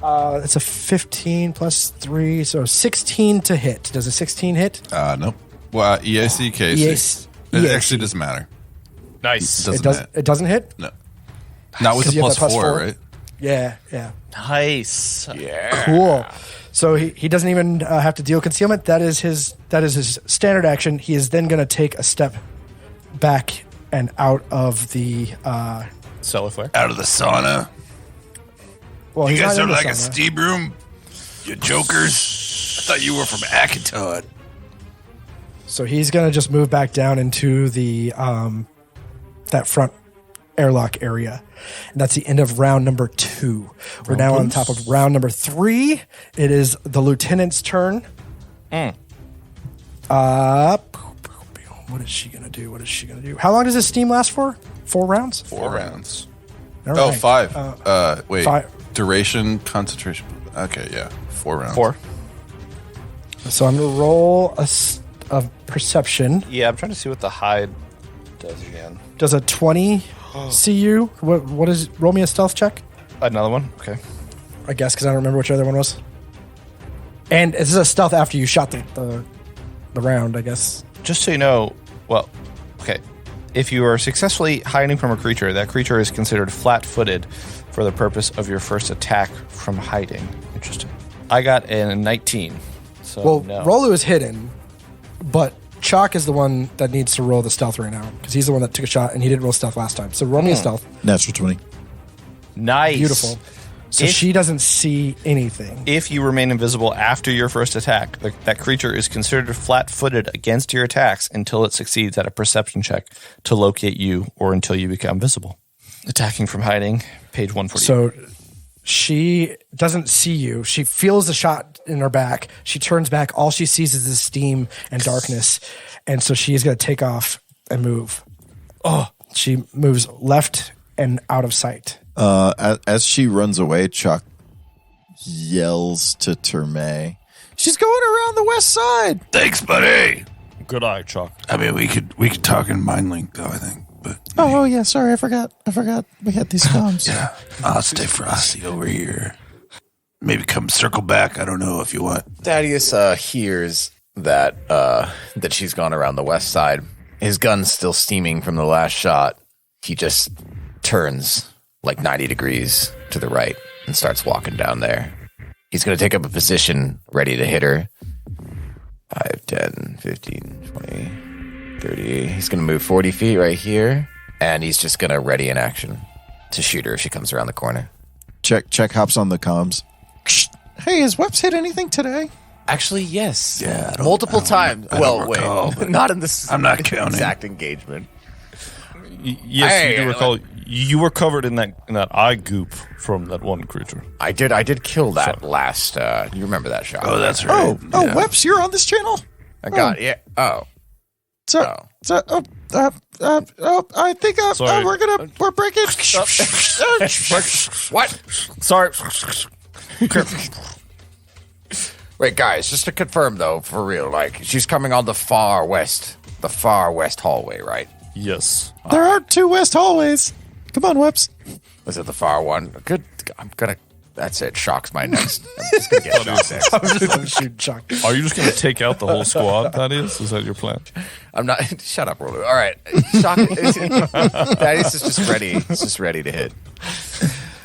It's a 15 plus 3, so 16 to hit. Does a 16 hit? Nope. Well, EAC, KC. It EAC. actually doesn't matter. Nice. It doesn't hit? No. Not with 'Cause the you have plus that plus 4, 4? right? Yeah. Nice. Yeah. Cool. So he doesn't even have to deal concealment. That is his standard action. He is then going to take a step back and out of the. Solar flare. Out of the sauna. Well, You he's guys not are in the like a sauna. steam room. You jokers. I thought you were from Akaton. So he's going to just move back down into the that front airlock area. And that's the end of round number 2. We're now on top of round number 3. It is the lieutenant's turn. What is she going to do? How long does this steam last for? 4 rounds? 4 rounds. All Oh, right. 5. Wait. 5. Duration, concentration. Okay, yeah. 4 rounds. 4. So I'm going to roll a perception. Yeah, I'm trying to see what the hide does again. Does a 20 see you? What is? Roll me a stealth check. Another one? Okay. I guess because I don't remember which other one was. And this is a stealth after you shot the round, I guess. Just so you know, well, okay. If you are successfully hiding from a creature, that creature is considered flat-footed for the purpose of your first attack from hiding. Interesting. I got a 19. So Well, no. Rolu is hidden, but Chalk is the one that needs to roll the stealth right now because he's the one that took a shot and he didn't roll stealth last time. So roll me a stealth. Natural 20. Nice. Beautiful. So she doesn't see anything. If you remain invisible after your first attack, that creature is considered flat-footed against your attacks until it succeeds at a perception check to locate you or until you become visible. Attacking from hiding, page 140. So she doesn't see you. She feels the shot in her back. She turns back. All she sees is the steam and darkness. And so she's going to take off and move. Oh, she moves left and out of sight. As she runs away, Chuck yells to Terme, "She's going around the west side." Thanks, buddy. Good eye, Chuck. I mean, we could talk in mind link though. I think, but Oh yeah, sorry, I forgot. We had these comms. yeah, I'll stay frosty over here. Maybe come circle back. I don't know if you want. Thaddeus hears that she's gone around the west side. His gun's still steaming from the last shot. He just turns like 90 degrees to the right and starts walking down there. He's going to take up a position ready to hit her. 5, 10, 15, 20, 30. He's going to move 40 feet right here. And he's just going to ready in action to shoot her if she comes around the corner. Check hops on the comms. Hey, has Weps hit anything today? Actually, yes. Yeah, multiple times. Well, recall, wait, but not in this. I'm not counting. Exact engagement. Yes, Hey, you do recall. You were covered in that eye goop from that one creature. I did kill that last. You remember that shot? Oh, that's right. Oh, Yeah. Weps, you're on this channel. I got it. Yeah. Oh, I think Sorry. we're breaking. what? Sorry. Wait, guys, just to confirm though, for real, like she's coming on the far west hallway, right? Yes. There are 2 west hallways. Come on, Weps. Was it the far one? Good. That's it. Shock's my next. I'm just gonna get Shock next. I'm just going to shoot Chuck. Are you just going to take out the whole squad, Thaddeus? Is that your plan? I'm not. Shut up, Rolu. All right, Shock. Thaddeus is just ready. He's just ready to hit.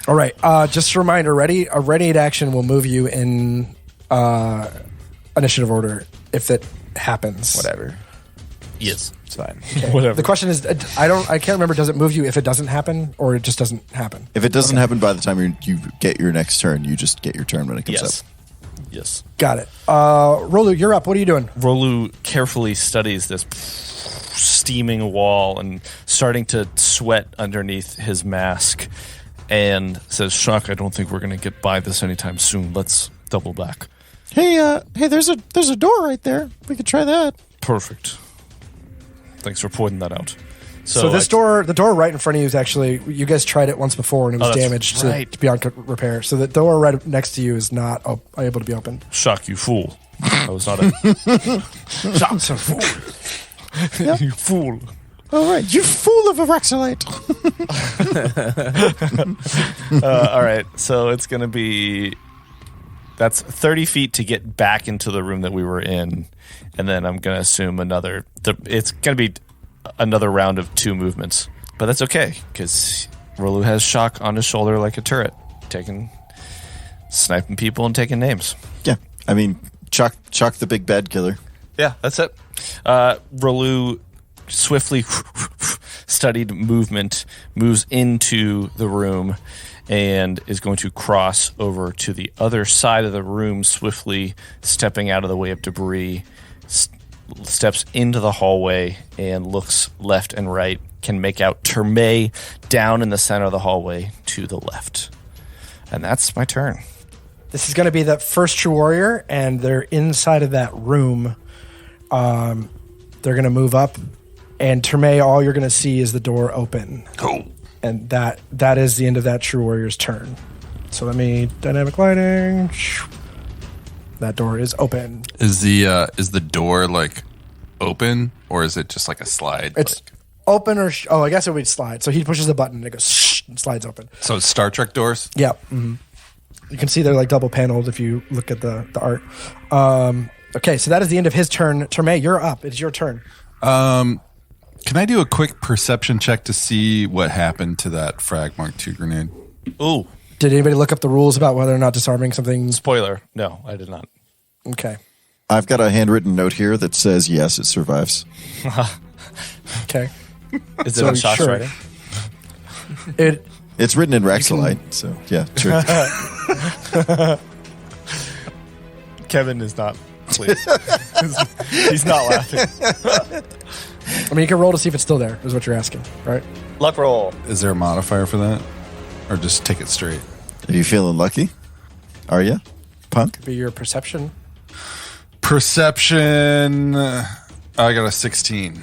All right. Just a reminder, a ready action will move you in initiative order if it happens. Whatever. Yes. It's fine. Whatever. The question is, I can't remember, does it move you if it doesn't happen or it just doesn't happen? If it doesn't happen by the time you get your next turn, you just get your turn when it comes Yes. up. Yes. Got it. Rolu, you're up. What are you doing? Rolu carefully studies this steaming wall and starting to sweat underneath his mask and says, Shock, I don't think we're going to get by this anytime soon. Let's double back. Hey, there's a door right there. We could try that. Perfect. Thanks for pointing that out. So the door right in front of you is actually, you guys tried it once before and it was that's damaged right. to beyond repair. So the door right next to you is not able to be opened. Shock, you fool. That was not a... Shock's a fool. Yep. You fool. All right, you fool of a Rexolite. All right, so it's going to be... That's 30 feet to get back into the room that we were in. And then I'm going to assume it's going to be another round of 2 movements. But that's okay, because Rolu has Shock on his shoulder like a turret, sniping people and taking names. Yeah, I mean, Chuck the big bad killer. Yeah, that's it. Rolu swiftly studied movement, moves into the room, and is going to cross over to the other side of the room, swiftly stepping out of the way of debris, steps into the hallway and looks left and right, can make out Terme down in the center of the hallway to the left. And that's my turn. This is going to be the first true warrior, and they're inside of that room. They're going to move up, and Terme, all you're going to see is the door open. Cool. And that is the end of that true warrior's turn. So let me dynamic lighting. That door is open. Is the door like open or is it just like a slide? It's open or I guess it would slide. So he pushes the button and it goes and slides open. So it's Star Trek doors? Yep. Mm-hmm. You can see they're like double paneled if you look at the art. Okay, so that is the end of his turn. Terme, you're up. It's your turn. Can I do a quick perception check to see what happened to that Frag Mark II grenade? Ooh. Did anybody look up the rules about whether or not disarming something? Spoiler. No, I did not. Okay. I've got a handwritten note here that says, yes, it survives. Okay. Is it on Shock's sure. writing? It's written in Raxolite, so yeah, sure. Kevin is not pleased. He's not laughing. I mean, you can roll to see if it's still there, is what you're asking, right? Luck roll. Is there a modifier for that? Or just take it straight? Are you feeling lucky? Are you, punk? Be your perception. Perception. I got a 16.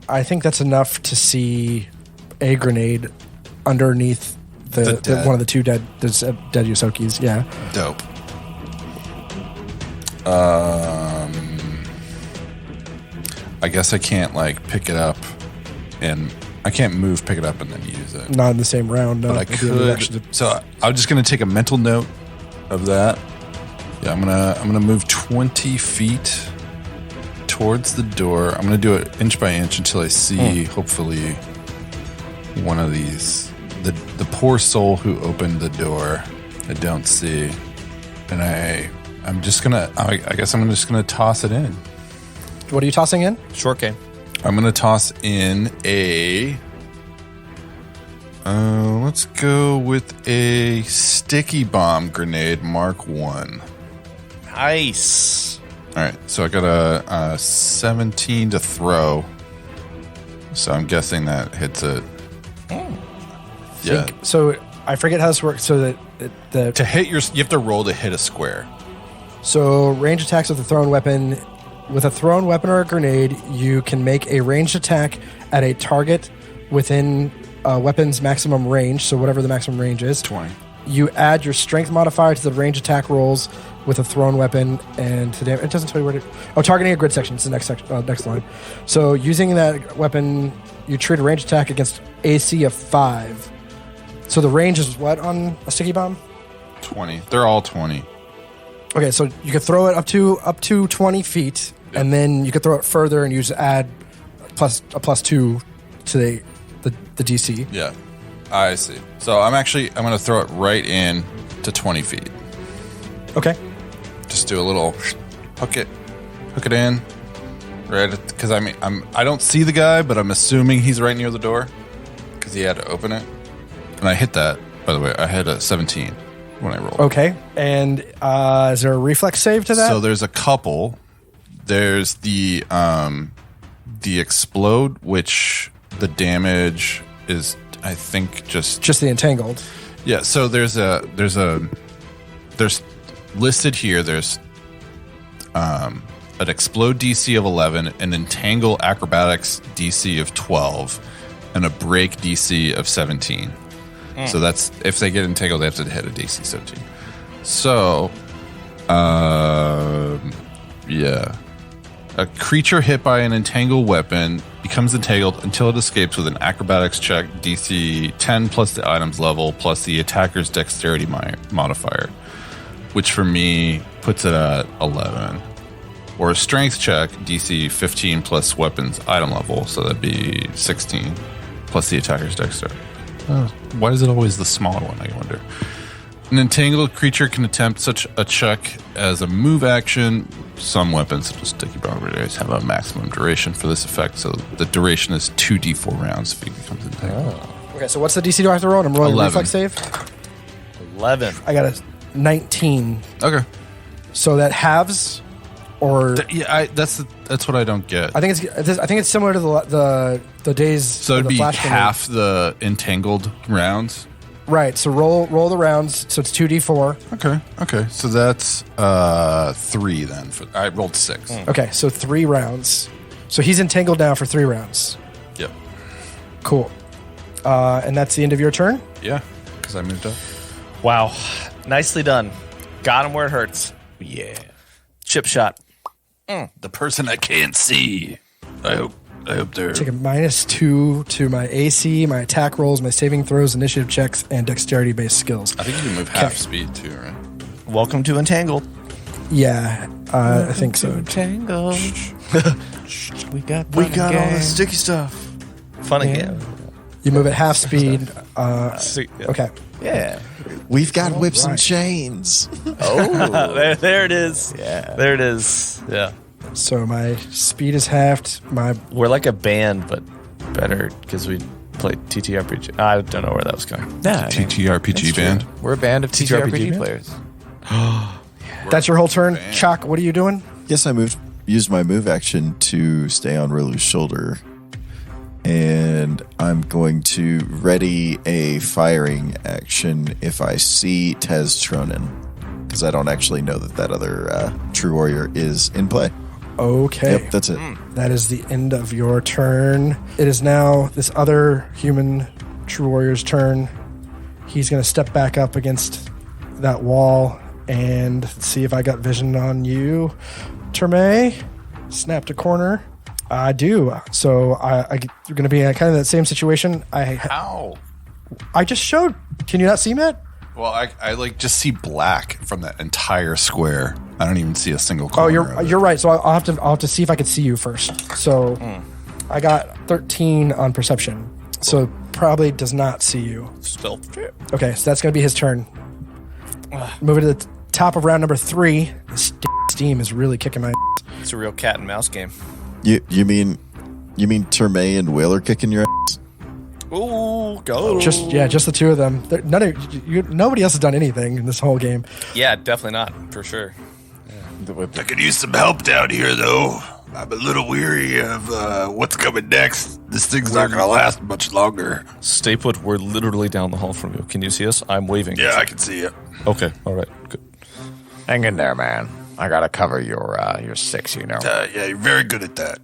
I think that's enough to see a grenade underneath the one of the two dead Yosokis. Yeah. Dope. I guess I can't pick it up, and I can't move, pick it up, and then use it. Not in the same round. No, But I could. So I'm just gonna take a mental note of that. Yeah, I'm gonna move 20 feet towards the door. I'm gonna do it inch by inch until I see, hopefully, one of these. The poor soul who opened the door. I don't see, and I'm just gonna. I guess I'm just gonna toss it in. What are you tossing in? Short game. I'm gonna toss in a. Let's go with a sticky bomb grenade Mark 1. Nice. All right, so I got a 17 to throw. So I'm guessing that hits it. Yeah. So I forget how this works. So that To hit you have to roll to hit a square. So range attacks with a thrown weapon. With a thrown weapon or a grenade, you can make a ranged attack at a target within a weapon's maximum range. So whatever the maximum range is. 20. You add your strength modifier to the range attack rolls with a thrown weapon, and to it doesn't tell you where to. Oh, targeting a grid section. It's the next section, next line. So using that weapon, you treat a ranged attack against AC of 5. So the range is what on a sticky bomb? 20. They're all 20. Okay, so you could throw it up to 20 feet, and then you could throw it further, and you just add a plus 2 to the DC. Yeah, I see. So I'm going to throw it right in to 20 feet. Okay. Just do a little hook it in, right? Because I don't see the guy, but I'm assuming he's right near the door because he had to open it. And I hit that. By the way, I had a 17 when I rolled. Okay, and is there a reflex save to that? So there's a couple. There's the explode, which the damage is, I think, just the entangled. Yeah. So there's listed here. There's an explode DC of 11, an entangle acrobatics DC of 12, and a break DC of 17. So that's if they get entangled, they have to hit a DC 17. So, yeah. A creature hit by an entangled weapon becomes entangled until it escapes with an acrobatics check DC 10 plus the item's level plus the attacker's dexterity modifier, which for me puts it at 11. Or a strength check DC 15 plus weapons item level, so that'd be 16 plus the attacker's dexterity. Why is it always the smaller one, I wonder? An entangled creature can attempt such a check as a move action. Some weapons, such as sticky bomb grenades, have a maximum duration for this effect, so the duration is 2d4 rounds if he becomes entangled. Okay, so what's the DC do I have to roll? I'm rolling a 11. reflex save. 11. I got a 19. Okay. So that halves, or That's what I don't get. I think it's similar to the days. So of it'd the be flash half the entangled rounds. Right. So roll the rounds. So it's 2d4. Okay. So that's 3 then. I rolled 6. Okay, so 3 rounds. So he's entangled now for 3 rounds. Yep. Cool. And that's the end of your turn? Yeah, because I moved up. Wow. Nicely done. Got him where it hurts. Yeah. Chip shot. The person I can't see. I hope they're... Take a -2 to my AC, my attack rolls, my saving throws, initiative checks, and dexterity-based skills. I think you can move half speed too, right? Welcome to Entangled. Yeah, I think so. Entangled. We got all the sticky stuff. Funny game. You move at half speed. Okay. Yeah. We've got whips and right. chains. Oh. there it is. Yeah. There it is. Yeah. So my speed is halved. We're like a band, but better because we played TTRPG. I don't know where that was going. Yeah. TTRPG band. We're a band of TTRPG band? players. That's your whole turn. Chuck, what are you doing? Yes, I used my move action to stay on Rolu's shoulder. And I'm going to ready a firing action if I see Tez Tronin. Because I don't actually know that other True Warrior is in play. Okay. Yep, that's it. That is the end of your turn. It is now this other human True Warrior's turn. He's going to step back up against that wall and see if I got vision on you. Terme, snapped a corner. I do. So I'm going to be in kind of that same situation. Ow. I just showed. Can you not see, Matt? Well, I like just see black from that entire square. I don't even see a single corner. Oh, you're right. So I'll have to see if I can see you first. So I got 13 on perception. So probably does not see you. Stealth. Okay, so that's going to be his turn. Moving to the top of round number 3. This steam is really kicking my ass. It's a real cat and mouse game. You mean Terme and Will are kicking your ass? Ooh, go. Just the two of them. Nobody else has done anything in this whole game. Yeah, definitely not, for sure. I could use some help down here, though. I'm a little weary of what's coming next. This thing's not going to last much longer. Stay put. We're literally down the hall from you. Can you see us? I'm waving. Yeah, I can see it. Okay. All right. Good. Hang in there, man. I gotta cover your 6, you know. Yeah, you're very good at that.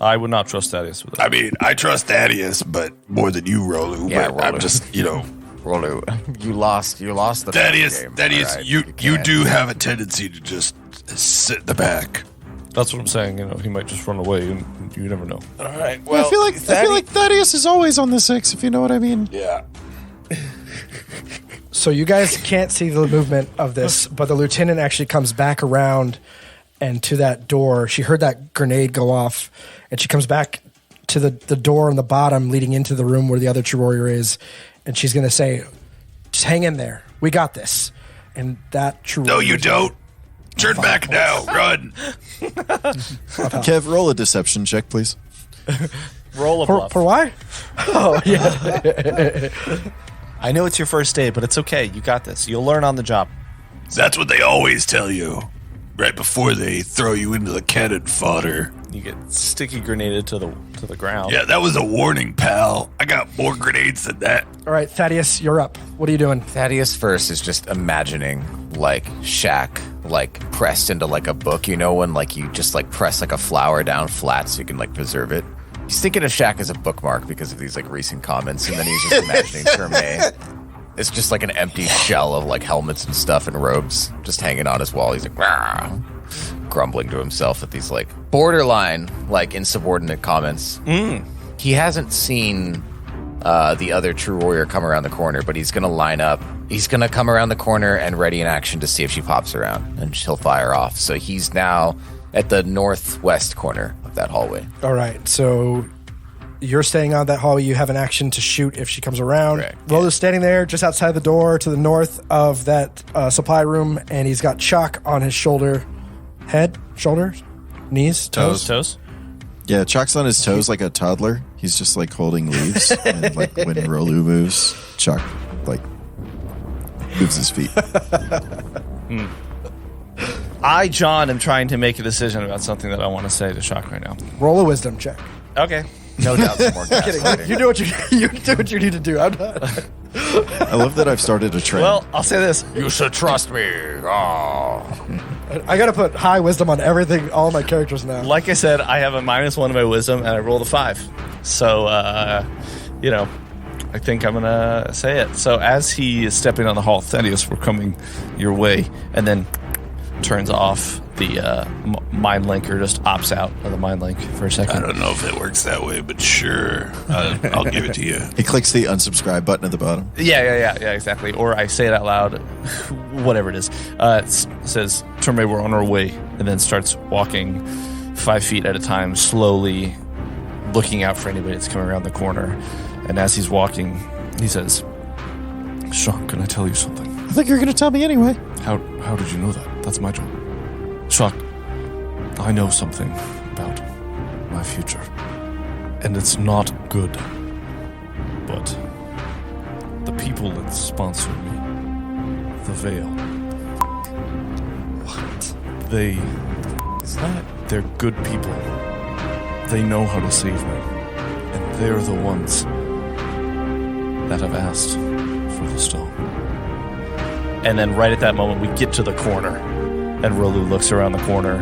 I would not trust Thaddeus with that. I mean, I trust Thaddeus, but more than you, Rolu. Yeah, but I'm Rolu. just, Rolu, you lost the Thaddeus, game. Thaddeus, All right, you can't. do have a tendency to just sit in the back. That's what I'm saying. He might just run away, and you never know. All right. Well, I feel like Thaddeus is always on the 6, if you know what I mean. yeah. So you guys can't see the movement of this, but the lieutenant actually comes back around and to that door. She heard that grenade go off, and she comes back to the door on the bottom leading into the room where the other True Warrior is, and she's going to say, just hang in there. We got this. And that True No, Warrior... you don't. Turn back now. Run. Kev, roll a deception check, please. Roll a bluff. For why? Oh, yeah. I know it's your first day, but it's okay. You got this. You'll learn on the job. That's what they always tell you. Right before they throw you into the cannon fodder. You get sticky grenaded to the ground. Yeah, that was a warning, pal. I got more grenades than that. All right, Thaddeus, you're up. What are you doing? Thaddeus first is just imagining like Shaq like pressed into like a book, you know, when like you just like press like a flower down flat so you can like preserve it. He's thinking of Shaq as a bookmark because of these like recent comments, and then he's just imagining Terme. It's just like an empty shell of like helmets and stuff and robes just hanging on his wall. He's like "Rah," grumbling to himself at these like borderline like insubordinate comments. He hasn't seen the other True Warrior come around the corner, but he's going to line up. He's going to come around the corner and ready an action to see if she pops around, and she'll fire off. So he's now at the northwest corner of that hallway. All right, so you're staying on that hallway. You have an action to shoot if she comes around. Correct, Rolo's standing there just outside the door to the north of that supply room, and he's got Chuck on his shoulder. Head? Shoulders? Knees? Toes. Yeah, Chuck's on his toes like a toddler. He's just like holding leaves. And like when Rolu moves, Chuck like moves his feet. I, John, am trying to make a decision about something that I want to say to Shock right now. Roll a wisdom check. Okay. No doubt some more gaslighting. You do what you do what you need to do. I'm not. I love that I've started a trend. Well, I'll say this. You should trust me. Oh. I got to put high wisdom on everything, all my characters now. Like I said, I have a -1 in my wisdom, and I rolled a 5. So, I think I'm going to say it. So as he is stepping on the hall, Thaddeus, we're coming your way, and then turns off the mind link, or just opts out of the mind link for a second. I don't know if it works that way, but sure. I'll give it to you. he clicks the unsubscribe button at the bottom. Yeah, exactly. Or I say it out loud, whatever it is. It says, Terme, we're on our way, and then starts walking 5 feet at a time, slowly looking out for anybody that's coming around the corner. And as he's walking, he says, Shock, can I tell you something? I think you're going to tell me anyway. How did you know that? That's my job. Shock, I know something about my future. And it's not good. But the people that sponsor me, the Veil. What? They're good people. They know how to save me. And they're the ones that have asked for the stone. And then right at that moment, we get to the corner. And Rolu looks around the corner,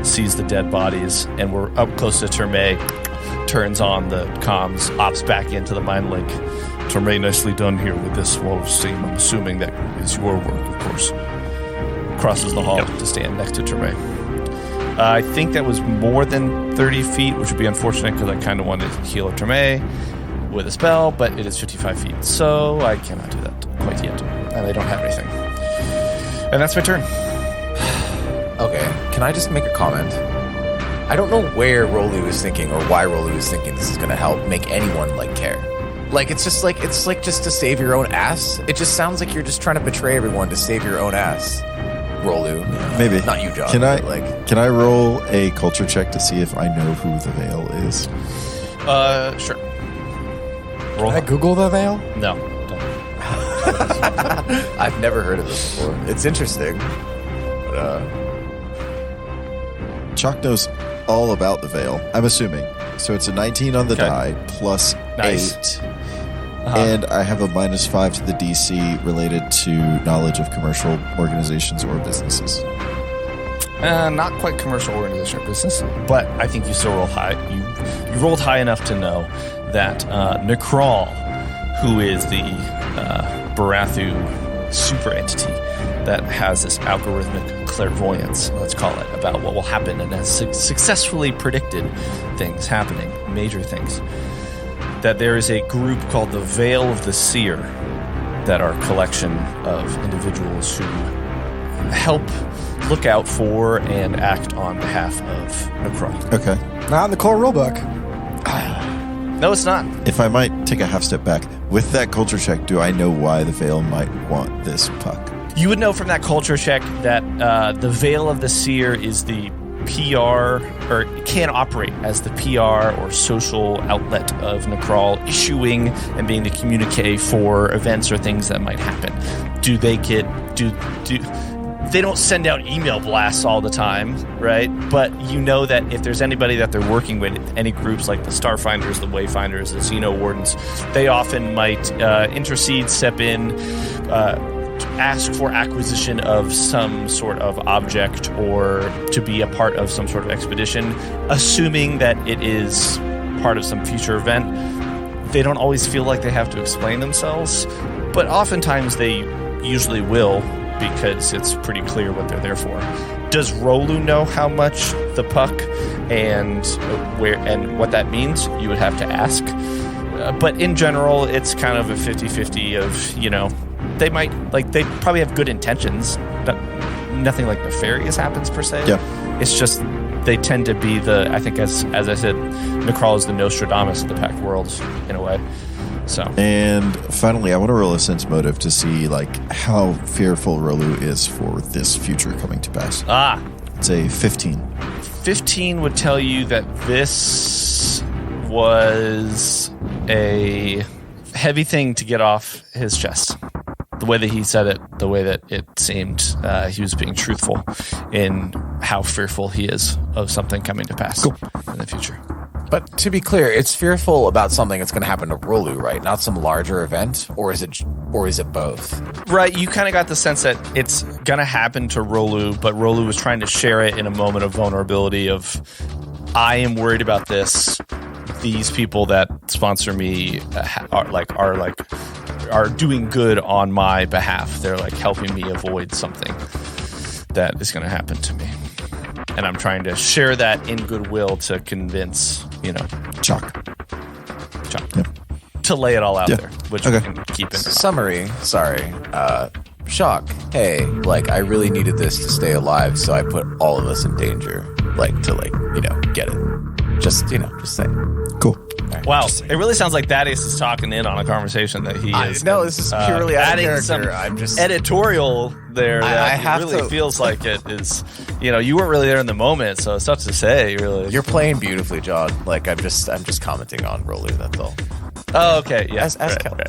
sees the dead bodies, and we're up close to Terme, turns on the comms, ops back into the mind link. Terme, nicely done here with this wall of steam. I'm assuming that is your work, of course. Crosses the hall to stand next to Terme. I think that was more than 30 feet, which would be unfortunate because I kind of wanted to heal Terme with a spell, but it is 55 feet, so I cannot do that quite yet. And I don't have anything. And that's my turn. Okay, can I just make a comment? I don't know where Rolu is thinking or why Rolu is thinking this is going to help make anyone care. It's just to save your own ass. It just sounds like you're just trying to betray everyone to save your own ass. Rolu, maybe not you, John. Can I roll a culture check to see if I know who the Veil is? Sure. Roll. Can I Google the Veil? No. Don't. I've never heard of this before. It's interesting. But, Chalk knows all about the Veil, I'm assuming. So it's a 19 on the die, plus 8. And I have a -5 to the DC related to knowledge of commercial organizations or businesses. Not quite commercial organization or business, but I think you still roll high. You rolled high enough to know that Nekral, who is the Barathu super entity that has this algorithmic clairvoyance, let's call it, about what will happen, and has successfully predicted things happening, major things. That there is a group called the Veil of the Seer that are a collection of individuals who help look out for and act on behalf of Nekral. Okay. Not in the core rulebook. No, it's not. If I might take a half step back, with that culture check, do I know why the Veil might want this puck? You would know from that culture check that the Veil of the Seer is the PR, or can operate as the PR or social outlet of Nekral, issuing and being the communique for events or things that might happen. Do they get they don't send out email blasts all the time, right? But you know that if there's anybody that they're working with, any groups like the Starfinders, the Wayfinders, the Xeno Wardens, they often might intercede, step in, ask for acquisition of some sort of object or to be a part of some sort of expedition, assuming that it is part of some future event. They don't always feel like they have to explain themselves, but oftentimes they usually will, because it's pretty clear what they're there for. Does Rolu know how much the puck and where and what that means? You would have to ask. But in general, it's kind of a 50-50 of, they probably have good intentions. Nothing like nefarious happens per se. Yeah. It's just they tend to be I think as I said, Nekral is the Nostradamus of the Pact Worlds in a way. So. And finally, I want to roll a sense motive to see how fearful Rolu is for this future coming to pass. It's a 15. 15 would tell you that this was a heavy thing to get off his chest. The way that he said it, the way that it seemed he was being truthful in how fearful he is of something coming to pass in the future. But to be clear, it's fearful about something that's going to happen to Rolu, right? Not some larger event, or is it both? Right, you kind of got the sense that it's going to happen to Rolu, but Rolu was trying to share it in a moment of vulnerability of, I am worried about this. These people that sponsor me are doing good on my behalf. They're helping me avoid something that is going to happen to me. And I'm trying to share that in goodwill to convince, Chalk. Yep. To lay it all out there, which we can keep in. Summary, sorry. Shock. Hey, I really needed this to stay alive, so I put all of us in danger. To get it. Just saying. Cool. Wow, it really sounds like Thaddeus is talking in on a conversation that he is. No, this is purely out of adding character. some I'm just editorial there that have really to- feels like it is. You weren't really there in the moment, so it's tough to say. Really, You're playing beautifully, John. Like I'm just commenting on Rolu. That's all. Oh, okay. Yeah. As Kelly.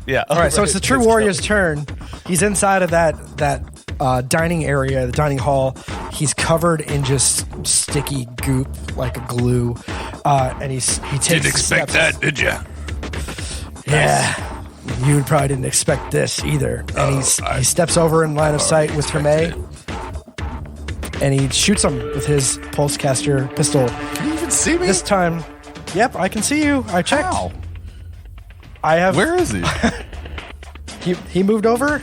Yeah. All right, so it's the True Warrior's turn. He's inside of that dining area, the dining hall. He's covered in just sticky goop, like a glue, and he takes. Didn't expect steps. that, did you? Yeah, you probably didn't expect this either. And he steps over in line of sight with Hermé, and he shoots him with his pulsecaster pistol. Can you even see me? This time, yep, I can see you. I checked. Ow. I have. Where is he? He moved over.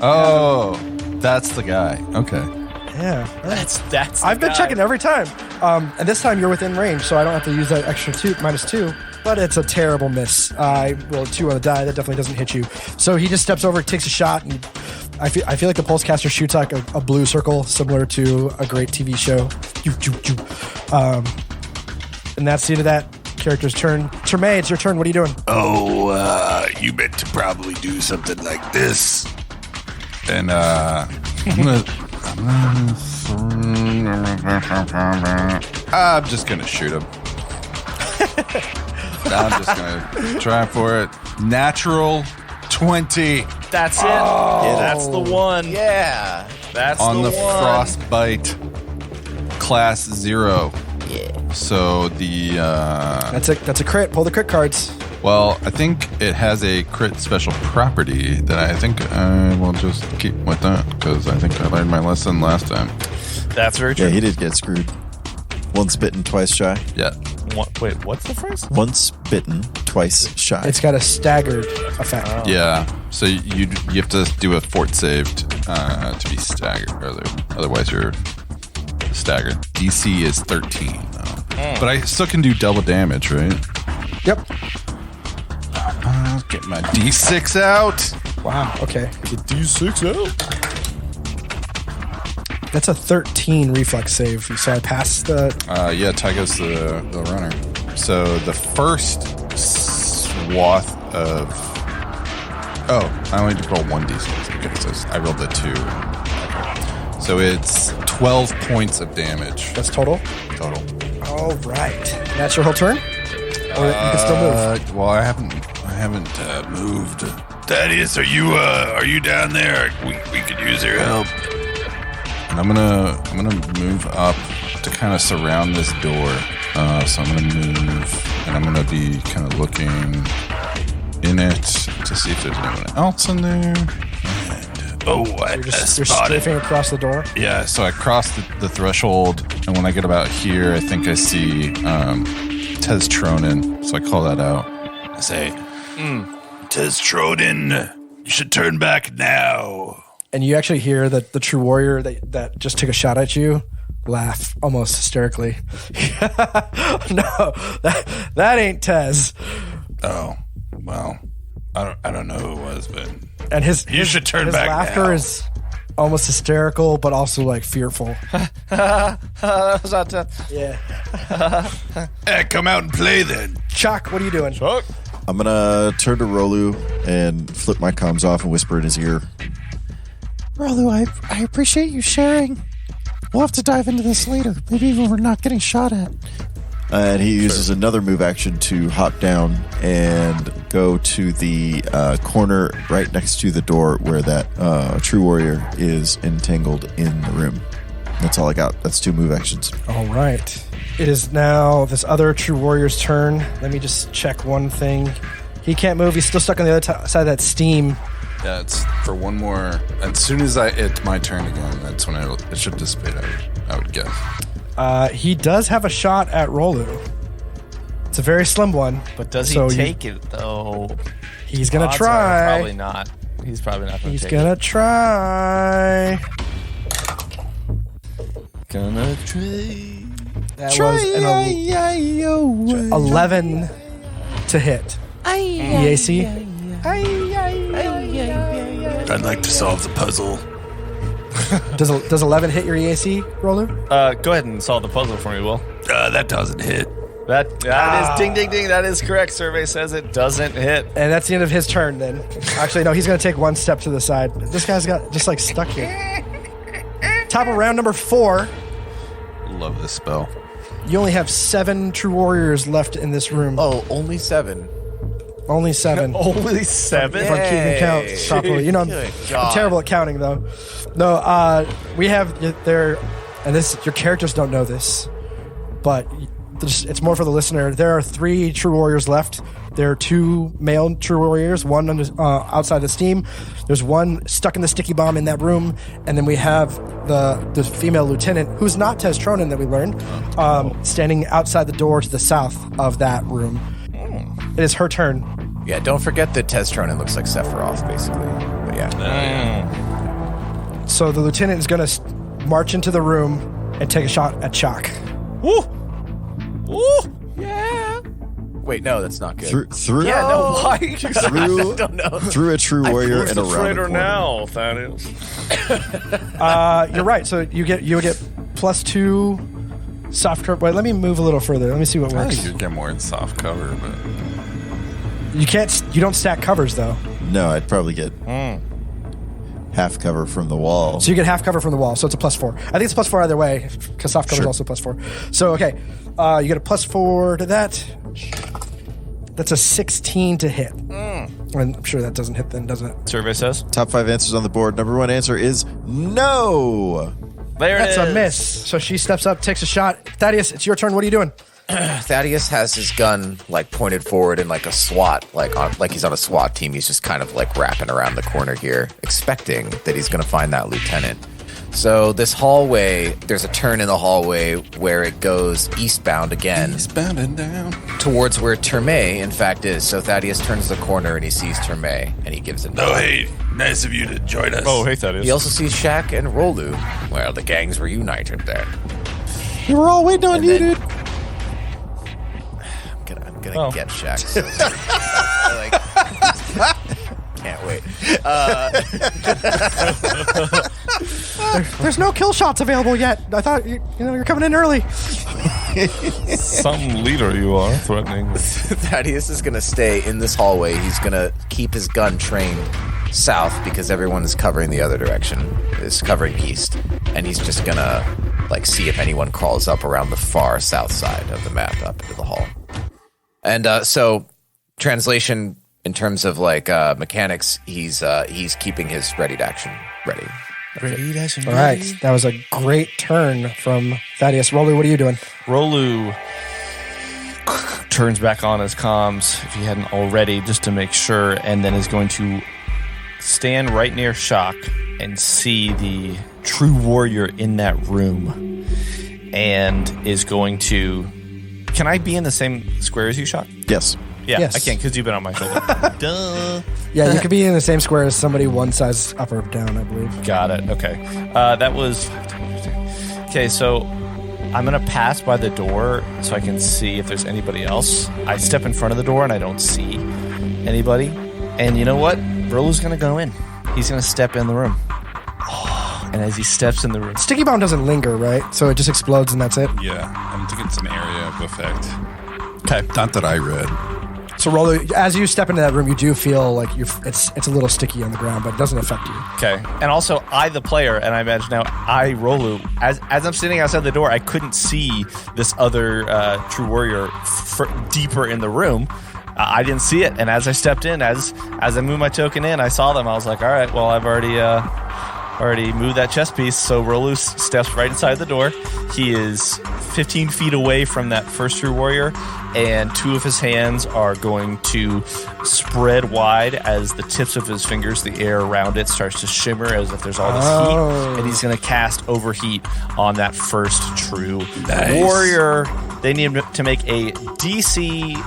Oh, that's the guy. Okay. Yeah. That's. I've been checking every time. And this time you're within range, so I don't have to use that extra -2. But it's a terrible miss. I rolled 2 on the die. That definitely doesn't hit you. So he just steps over, takes a shot, and I feel like the pulsecaster shoots like a blue circle, similar to a great TV show. And that's the end of that character's turn. Hermé, it's your turn. What are you doing? Oh, you meant to probably do something like this. And I'm just gonna shoot him. I'm just gonna try for it. Natural 20 That's it. That's the one. Yeah. That's on the the one. frostbite class 0. Yeah. So the That's a crit. Pull the crit cards. well, I think it has a crit special property that I think I will just keep with that because I think I learned my lesson last time. That's very true. Yeah, he did get screwed. Once bitten, twice shy. Yeah. Wait, what's the phrase? Once bitten, twice shy. It's got a staggered effect. Yeah. So you have to do a fort save to be staggered. Otherwise, you're staggered. DC is 13, though. But I still can do double damage, right? Yep. Get my D6 out. Wow. Okay. Get D6 out. That's a 13 reflex save. So I passed the. Yeah, Tygo's the runner. So the first swath of... Oh, I only need to roll 1d6. Okay, so I rolled the 2. So it's 12 points of damage That's total. total. All right. That's your whole turn. Or you can still move. Well, I haven't moved. Thaddeus, are you down there? We could use your help. And I'm gonna move up to kind of surround this door. So I'm gonna move, and I'm gonna be kind of looking in it to see if there's anyone else in there. Oh, You're strafing across the door. Yeah, so I cross the threshold, and when I get about here, I think I see Tez Tronin. So I call that out. I say, Tez Tronin, you should turn back now. And you actually hear that the True Warrior that just took a shot at you laugh almost hysterically. No, that ain't Tez. Oh, well, I don't know who it was, but And his should turn his back laughter now. is almost hysterical, but also like fearful. That's not Tez. Yeah. come out and play then. Chuck, what are you doing? I'm gonna turn to Rolu and flip my comms off and whisper in his ear. Rolu, I appreciate you sharing. We'll have to dive into this later. Maybe when we're not getting shot at. And he uses another move action to hop down and go to the corner right next to the door where that True Warrior is entangled in the room. That's all I got. That's 2 move actions. All right. It is now this other True Warrior's turn. Let me just check one thing. He can't move. He's still stuck on the other side of that steam. Yeah, it's for one more. As soon as it's my turn again, that's when it should dissipate. I would guess. He does have a shot at Rolu. It's a very slim one. But does he So take it though? He's going to Odds are try. Probably not. He's probably not going to He's take going to it. try. Gonna try. That was an 11 to hit. EAC. I'd like to solve the puzzle. Does 11 hit your EAC, Roller? Go ahead and solve the puzzle for me, Will. That doesn't hit. That is ding, ding, ding. That is correct. Survey says it doesn't hit. And that's the end of his turn then. Actually, no, he's going to take one step to the side. This guy's got just like stuck here. Top of round number 4. Love this spell. You only have 7 true warriors left in this room. Oh, only 7. Only 7. Only 7? If I'm keeping count properly. You know, I'm terrible at counting, though. No, we have there, and this your characters don't know this, but it's more for the listener. There are 3 true warriors left. There are 2 male true warriors, one outside the steam. There's one stuck in the sticky bomb in that room, and then we have the female lieutenant, who's not Tez Tronin that we learned, standing outside the door to the south of that room. It is her turn. Yeah, don't forget that Tez Tronin looks like Sephiroth, basically. But yeah. So the lieutenant is going to march into the room and take a shot at Shock. Woo! Woo! Yeah! Wait, no, that's not good. Through Yeah, no, why? through, don't know. through a true warrior and around the corner. now, Thaddeus. You're right. So you would get +2 soft cover. Wait, let me move a little further. Let me see what I works. think you'd get more in soft cover, but You can't. You don't stack covers though. No, I'd probably get half cover from the wall. So you get half cover from the wall. So it's a +4. I think it's +4 either way because soft cover is also +4. So okay, you get a +4 to that. That's a 16 to hit. And I'm sure that doesn't hit then, doesn't it? Survey says. Top 5 answers on the board. Number 1 answer is no. There it is. That's a miss. So she steps up, takes a shot. Thaddeus, it's your turn. What are you doing? Thaddeus has his gun like pointed forward in like a SWAT, like he's on a SWAT team. He's just kind of like wrapping around the corner here, expecting that he's going to find that lieutenant. So this hallway, there's a turn in the hallway where it goes eastbound again. Eastbound and down. Towards where Terme, in fact, is. So Thaddeus turns the corner and he sees Terme, and he gives a nod. Oh, hey, nice of you to join us. Oh, hey, Thaddeus. He also sees Shaq and Rolu. Well, the gangs were united there. We were all waiting on you, dude. I'm gonna get Shaq. So can't wait. There's no kill shots available yet. I thought you're coming in early. Some leader you are threatening. Thaddeus is gonna stay in this hallway. He's gonna keep his gun trained south because everyone is covering the other direction. Is covering east, and he's just gonna like see if anyone crawls up around the far south side of the map up into the hall. And so, translation in terms of like mechanics, he's keeping his ready to action ready. All right, that was a great turn from Thaddeus. Rolu, what are you doing? Rolu turns back on his comms, if he hadn't already, just to make sure, and then is going to stand right near Shock and see the true warrior in that room, and is going to... Can I be in the same square as you, Shock? Yes. Yeah, Yes. I can, because you've been on my shoulder. Duh. Yeah, you could be in the same square as somebody one size up or down, I believe. Got it. Okay. That was... Okay, so I'm going to pass by the door so I can see if there's anybody else. I step in front of the door and I don't see anybody. And you know what? Rolu's going to go in. He's going to step in the room. And as he steps in the room... Sticky bomb doesn't linger, right? So it just explodes and that's it? Yeah, I'm thinking it's an area of effect. Okay. Not that I read. So Rolu, as you step into that room, you do feel like it's a little sticky on the ground, but it doesn't affect you. Okay. And also, I, the player, and I imagine now I, Rolu, as I'm sitting outside the door, I couldn't see this other true warrior deeper in the room. I didn't see it. And as I stepped in, as I moved my token in, I saw them. I was like, all right, well, I've already moved that chess piece. So Rolu steps right inside the door. He is 15 feet away from that first true warrior, and 2 of his hands are going to spread wide as the tips of his fingers, the air around it starts to shimmer as if there's all this heat, and he's going to cast overheat on that first true warrior. They need to make a DC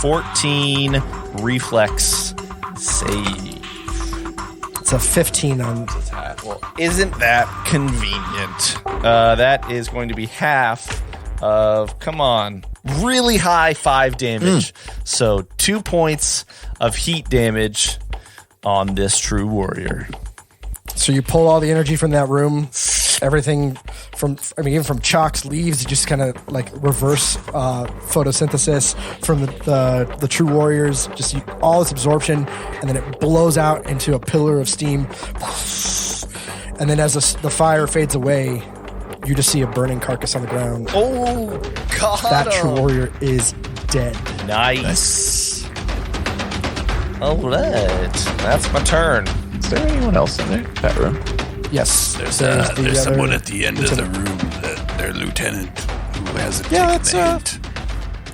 14 reflex save. It's a 15 on... Well, isn't that convenient? That is going to be half of, come on, really high 5 damage. So 2 points of heat damage on this true warrior. So you pull all the energy from that room, everything even from Chalk's leaves, you just kind of like reverse photosynthesis from the true warriors, just all this absorption, and then it blows out into a pillar of steam. And then as the fire fades away, you just see a burning carcass on the ground. Oh, God. That true warrior is dead. Nice. All right. That's my turn. Is there anyone else in there? That room? Yes. There's someone at the end of the room, their lieutenant, who hasn't taken the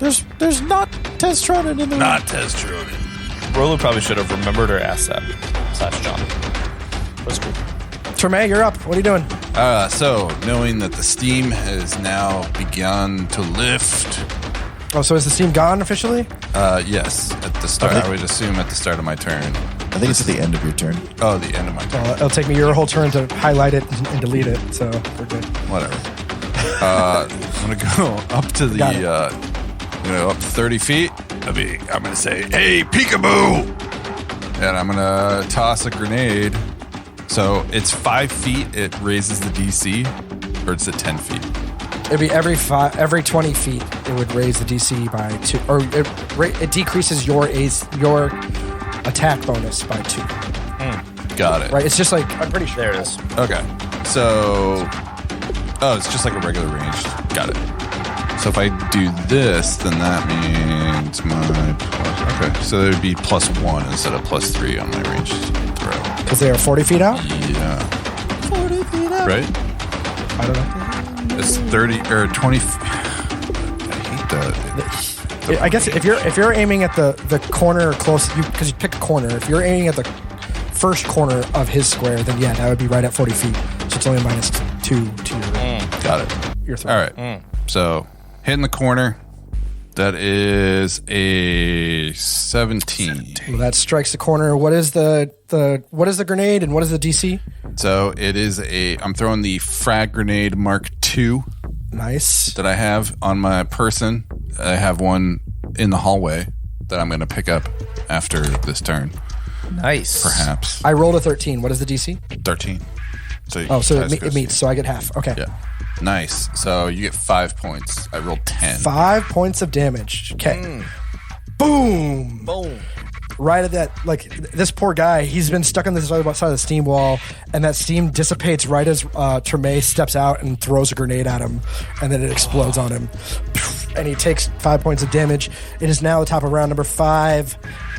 hint. There's not Testronin in the room. Not Testronin. Rolo probably should have remembered or asked that. / John. That's cool. Terme, you're up. What are you doing? So, knowing that the steam has now begun to lift. Oh, so is the steam gone officially? Yes, at the start. Okay. I would assume at the start of my turn. I think it's at the end of your turn. Oh, the end of my turn. Well, it'll take me your whole turn to highlight it and delete it, so we're good. Whatever. I'm gonna go up to the. Got it. I'm gonna go up 30 feet. I'm gonna say, "Hey, peekaboo!" And I'm gonna toss a grenade. So it's 5 feet. It raises the DC, or it's at 10 feet. It'd be every 20 feet. It would raise the DC by 2, or it decreases your attack bonus by 2. Got it. Right? It's just like I'm pretty sure. There it is. Okay. So, it's just like a regular ranged. Got it. So if I do this, then that means my plus. Okay. So there'd be +1 instead of +3 on my ranged throw. Because they are 40 feet out. Yeah. 40 feet up. Right? I don't know. It's 30 or 20. I hate that. I guess if you're aiming at the corner close, because you pick a corner. If you're aiming at the first corner of his square, then yeah, that would be right at 40 feet. So it's only -2 to Got it. your throw. All right. So hitting the corner. That is a 17. Well, that strikes the corner. What is the grenade and what is the DC? So it is I'm throwing the frag grenade Mark II Nice. that I have on my person. I have one in the hallway that I'm going to pick up after this turn, Nice. perhaps. I rolled a 13. What is the DC? 13. So It meets. So I get half. Okay. Yeah. Nice. So you get 5 points. I rolled 10. 5 points of damage. Okay. Boom. Boom. Right at that, like this poor guy, he's been stuck on this other side of the steam wall, and that steam dissipates right as Terme steps out and throws a grenade at him, and then it explodes on him, and he takes 5 points of damage. It is now the top of round number 5.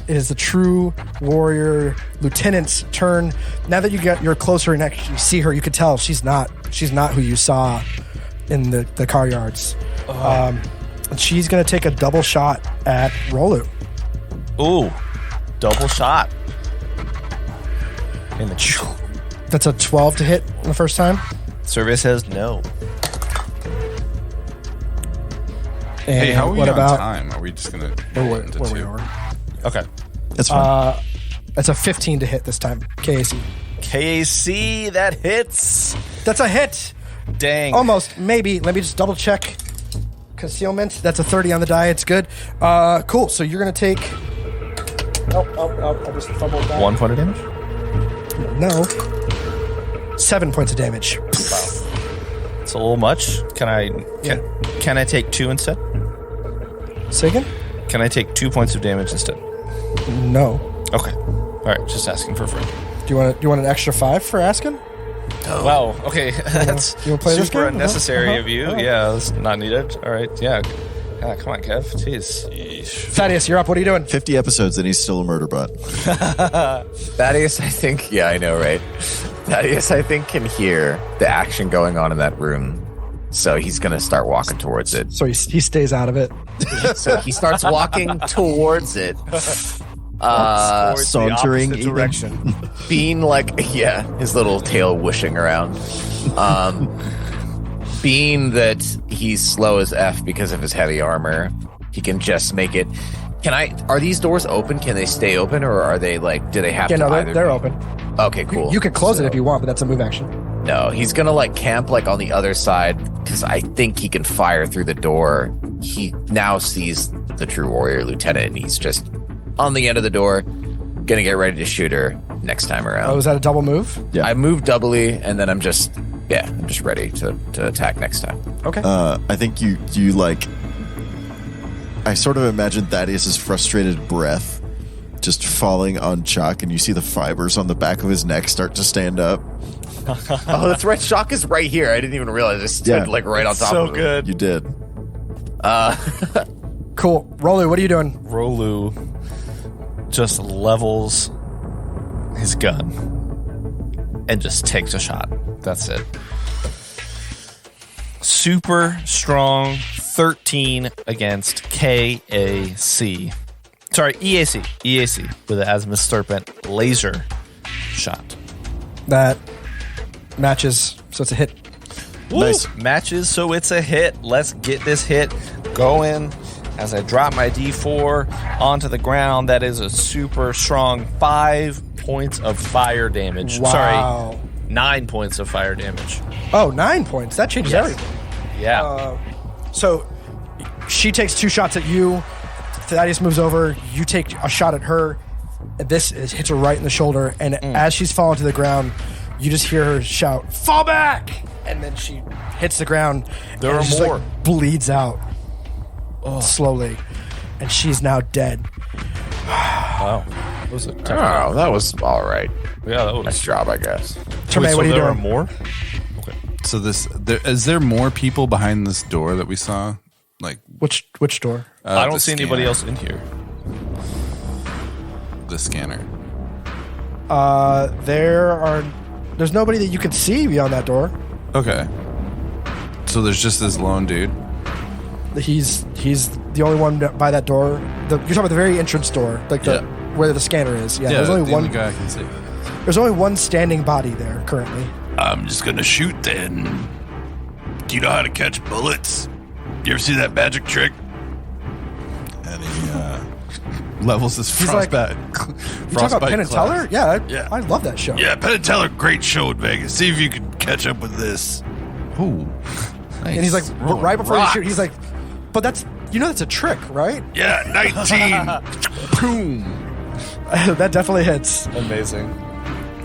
It is the true warrior lieutenant's turn. Now that you're closer and actually see her, you could tell she's not who you saw in the car yards. And she's gonna take a double shot at Rolu. Ooh. Double shot. In the That's a 12 to hit the first time. survey says no. Hey, how are we what on about time? Are we just going to where into we 2? are? Okay. That's fine. That's a 15 to hit this time. KAC. KAC, that hits. That's a hit. Dang. Almost. Maybe. Let me just double check. Concealment. That's a 30 on the die. It's good. Cool. So you're going to take... I just fumbled that. 1 point of damage? No. 7 points of damage. It's a little much. Can I take 2 instead? Say again? Can I take 2 points of damage instead? No. Okay. All right. Just asking for a friend. Do you want an extra 5 for asking? Wow. Okay. That's you wanna play this super game? unnecessary Uh-huh. of you. Uh-huh. Yeah, that's not needed. All right. Yeah. Come on, Kev. Jeez. Thaddeus, you're up. What are you doing? 50 episodes and he's still a murder bot. Thaddeus, I think, yeah, I know, right? Thaddeus, I think, can hear the action going on in that room. So he's going to start walking towards it. So he stays out of it. So he starts walking towards it. Towards sauntering the opposite even. direction. Being like, yeah, his little tail whooshing around. Being that he's slow as F because of his heavy armor, he can just make it. Are these doors open? Can they stay open, or are they like, do they have Yeah, to no, either they're be- open. Okay, cool. You can close it if you want, but that's a move action. No, he's gonna like camp like on the other side because I think he can fire through the door. He now sees the true warrior lieutenant, and he's just on the end of the door, gonna get ready to shoot her. next time around. Oh, is that a double move? Yeah. I move doubly, and then I'm just ready to attack next time. Okay. I think you like. I sort of imagine Thaddeus' frustrated breath just falling on Chuck, and you see the fibers on the back of his neck start to stand up. Oh, that's right. Shock is right here. I didn't even realize it stood like right on top of it. So good. You did. Cool. Rolu, what are you doing? Rolu just levels his gun and just takes a shot. That's it. Super strong 13 against KAC. Sorry, EAC with an Azimuth Serpent laser shot. That matches, so it's a hit. Woo! Nice. Matches, so it's a hit. Let's get this hit going. As I drop my D4 onto the ground, that is a super strong 5 points of fire damage. Wow. Sorry, 9 points of fire damage. Oh, 9 points. That changes everything. Yeah. So she takes 2 shots at you. Thaddeus moves over. You take a shot at her. This hits her right in the shoulder. And as she's falling to the ground, you just hear her shout, "Fall back!" And then she hits the ground. There and are just, more. Bleeds out slowly. And she's now dead. Wow. That was a Oh, that was all right. Yeah, that was. Nice job, I guess. Tremaine, what are you there are doing? more? So is there more people behind this door that we saw? Like Which door? I don't the see anybody scanner. else in here. The scanner. There's nobody that you can see beyond that door. Okay. So there's just this lone dude. He's the only one by that door. You're talking about the very entrance door, like where the scanner is. Yeah, there's only the one only guy I can see. There's only one standing body there currently. I'm just gonna shoot then. Do you know how to catch bullets? You ever see that magic trick? And he levels his He's like, frostbite. You talk about Penn and Teller? Yeah. I love that show. Yeah, Penn and Teller, great show in Vegas. See if you can catch up with this. Ooh. And he's like, right before you shoot, he's like, but that's a trick, right? Yeah, 19. Boom. That definitely hits. Amazing.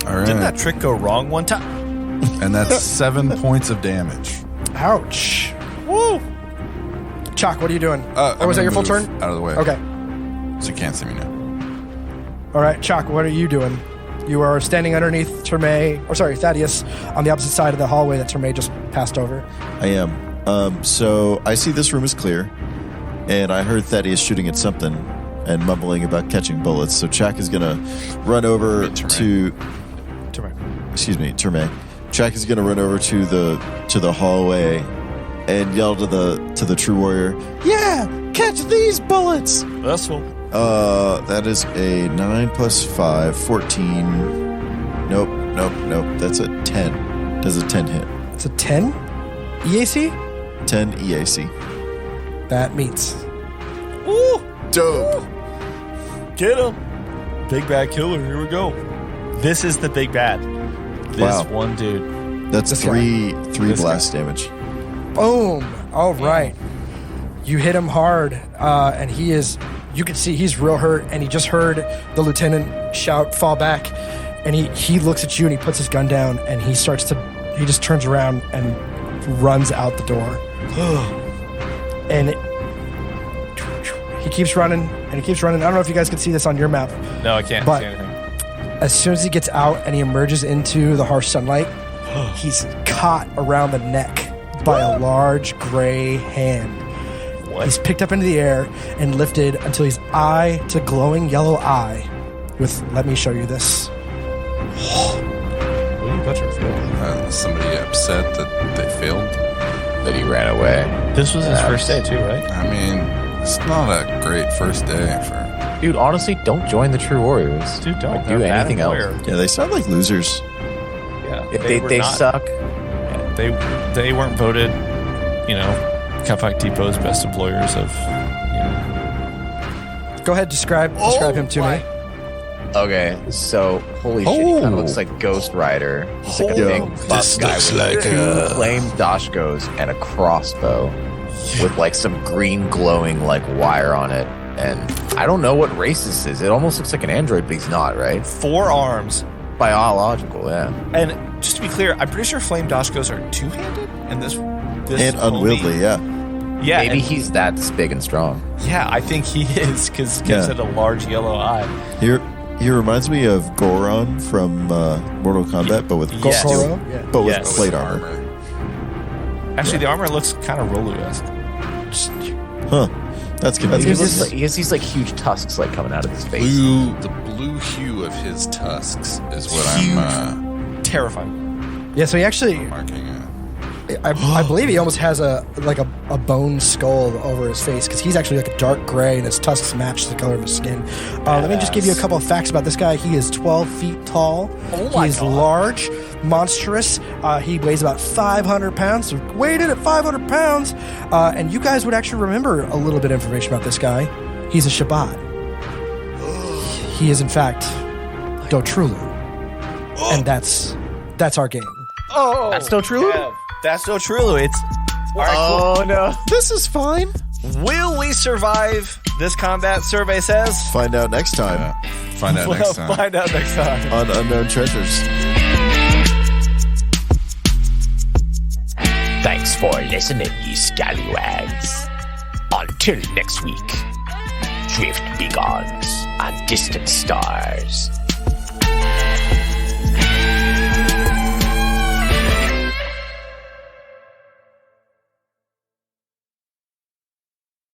All right. Didn't that trick go wrong one time? And that's 7 points of damage. Ouch. Woo! Chuck, what are you doing? I'm was that gonna your full move turn? out of the way. Okay. So you can't see me now. All right, Chuck, what are you doing? You are standing underneath Thaddeus, on the opposite side of the hallway that Terme just passed over. I am. So I see this room is clear, and I heard Thaddeus shooting at something and mumbling about catching bullets. So Chuck is gonna run over to. Terme. Chuck is gonna run over to the hallway and yell to the true warrior, "Yeah, catch these bullets!" That's one. That is a 9 plus 5, 14. Nope. That's a 10. Does a 10 hit? It's a 10 EAC? 10 EAC. That meets. Ooh! Dope. Get him! Big bad killer, here we go. This is the big bad. This Wow. one dude. That's This three This blast damage. Boom. All right. You hit him hard, and you can see he's real hurt, and he just heard the lieutenant shout, "Fall back." And he looks at you and he puts his gun down and he just turns around and runs out the door. And he keeps running and he keeps running. I don't know if you guys can see this on your map. No, I can't But- see anything. As soon as he gets out and he emerges into the harsh sunlight, he's caught around the neck by a large gray hand. What? He's picked up into the air and lifted until he's eye to glowing yellow eye with, let me show you this. Somebody upset that they failed. That he ran away. This was his first day too, right? I mean, it's not a great first day for. Dude, honestly, don't join the True Warriors. Dude, don't Like, do anything else. Yeah, they sound like losers. Yeah, If they were not- suck. They weren't voted, Campfire Depot's best employers of. Go ahead, describe him to me. Okay, so holy shit, he kind of looks like Ghost Rider. He's like a big buff This guy looks with like, two flame dashkos and a crossbow with like some green glowing like wire on it. And I don't know what race this is. It almost looks like an android, but he's not, right? 4 arms. Biological, yeah. And just to be clear, I'm pretty sure flame Dashkos are 2-handed. And this and unwieldy, yeah. Yeah. Maybe he's that big and strong. Yeah, I think he is, because gives it a large yellow eye. He reminds me of Goron from Mortal Kombat, but with plate armor. Actually, the armor looks kind of Rolu-esque. Huh. That's convenient. He has these like huge tusks like coming out of his face. The blue hue of his tusks is what I'm terrifying. Yeah, so he actually, marking. I believe he almost has a bone skull over his face, because he's actually like a dark gray and his tusks match the color of his skin. Let me just give you a couple of facts about this guy. He is 12 feet tall. He is large, monstrous. He weighs about 500 pounds. So weighed in at 500 pounds. And you guys would actually remember a little bit of information about this guy. He's a Shabbat. He is, in fact, Dotrulu. And that's our game. Oh, that's Dotrulu? Yeah, that's Dotrulu. It's all right. Cool. No, this is fine. Will we survive this combat? Survey says. Find out next time. Find out next time. Find out next time on Unknown Treasures. Thanks for listening, ye scallywags. Until next week, drift begons on distant stars.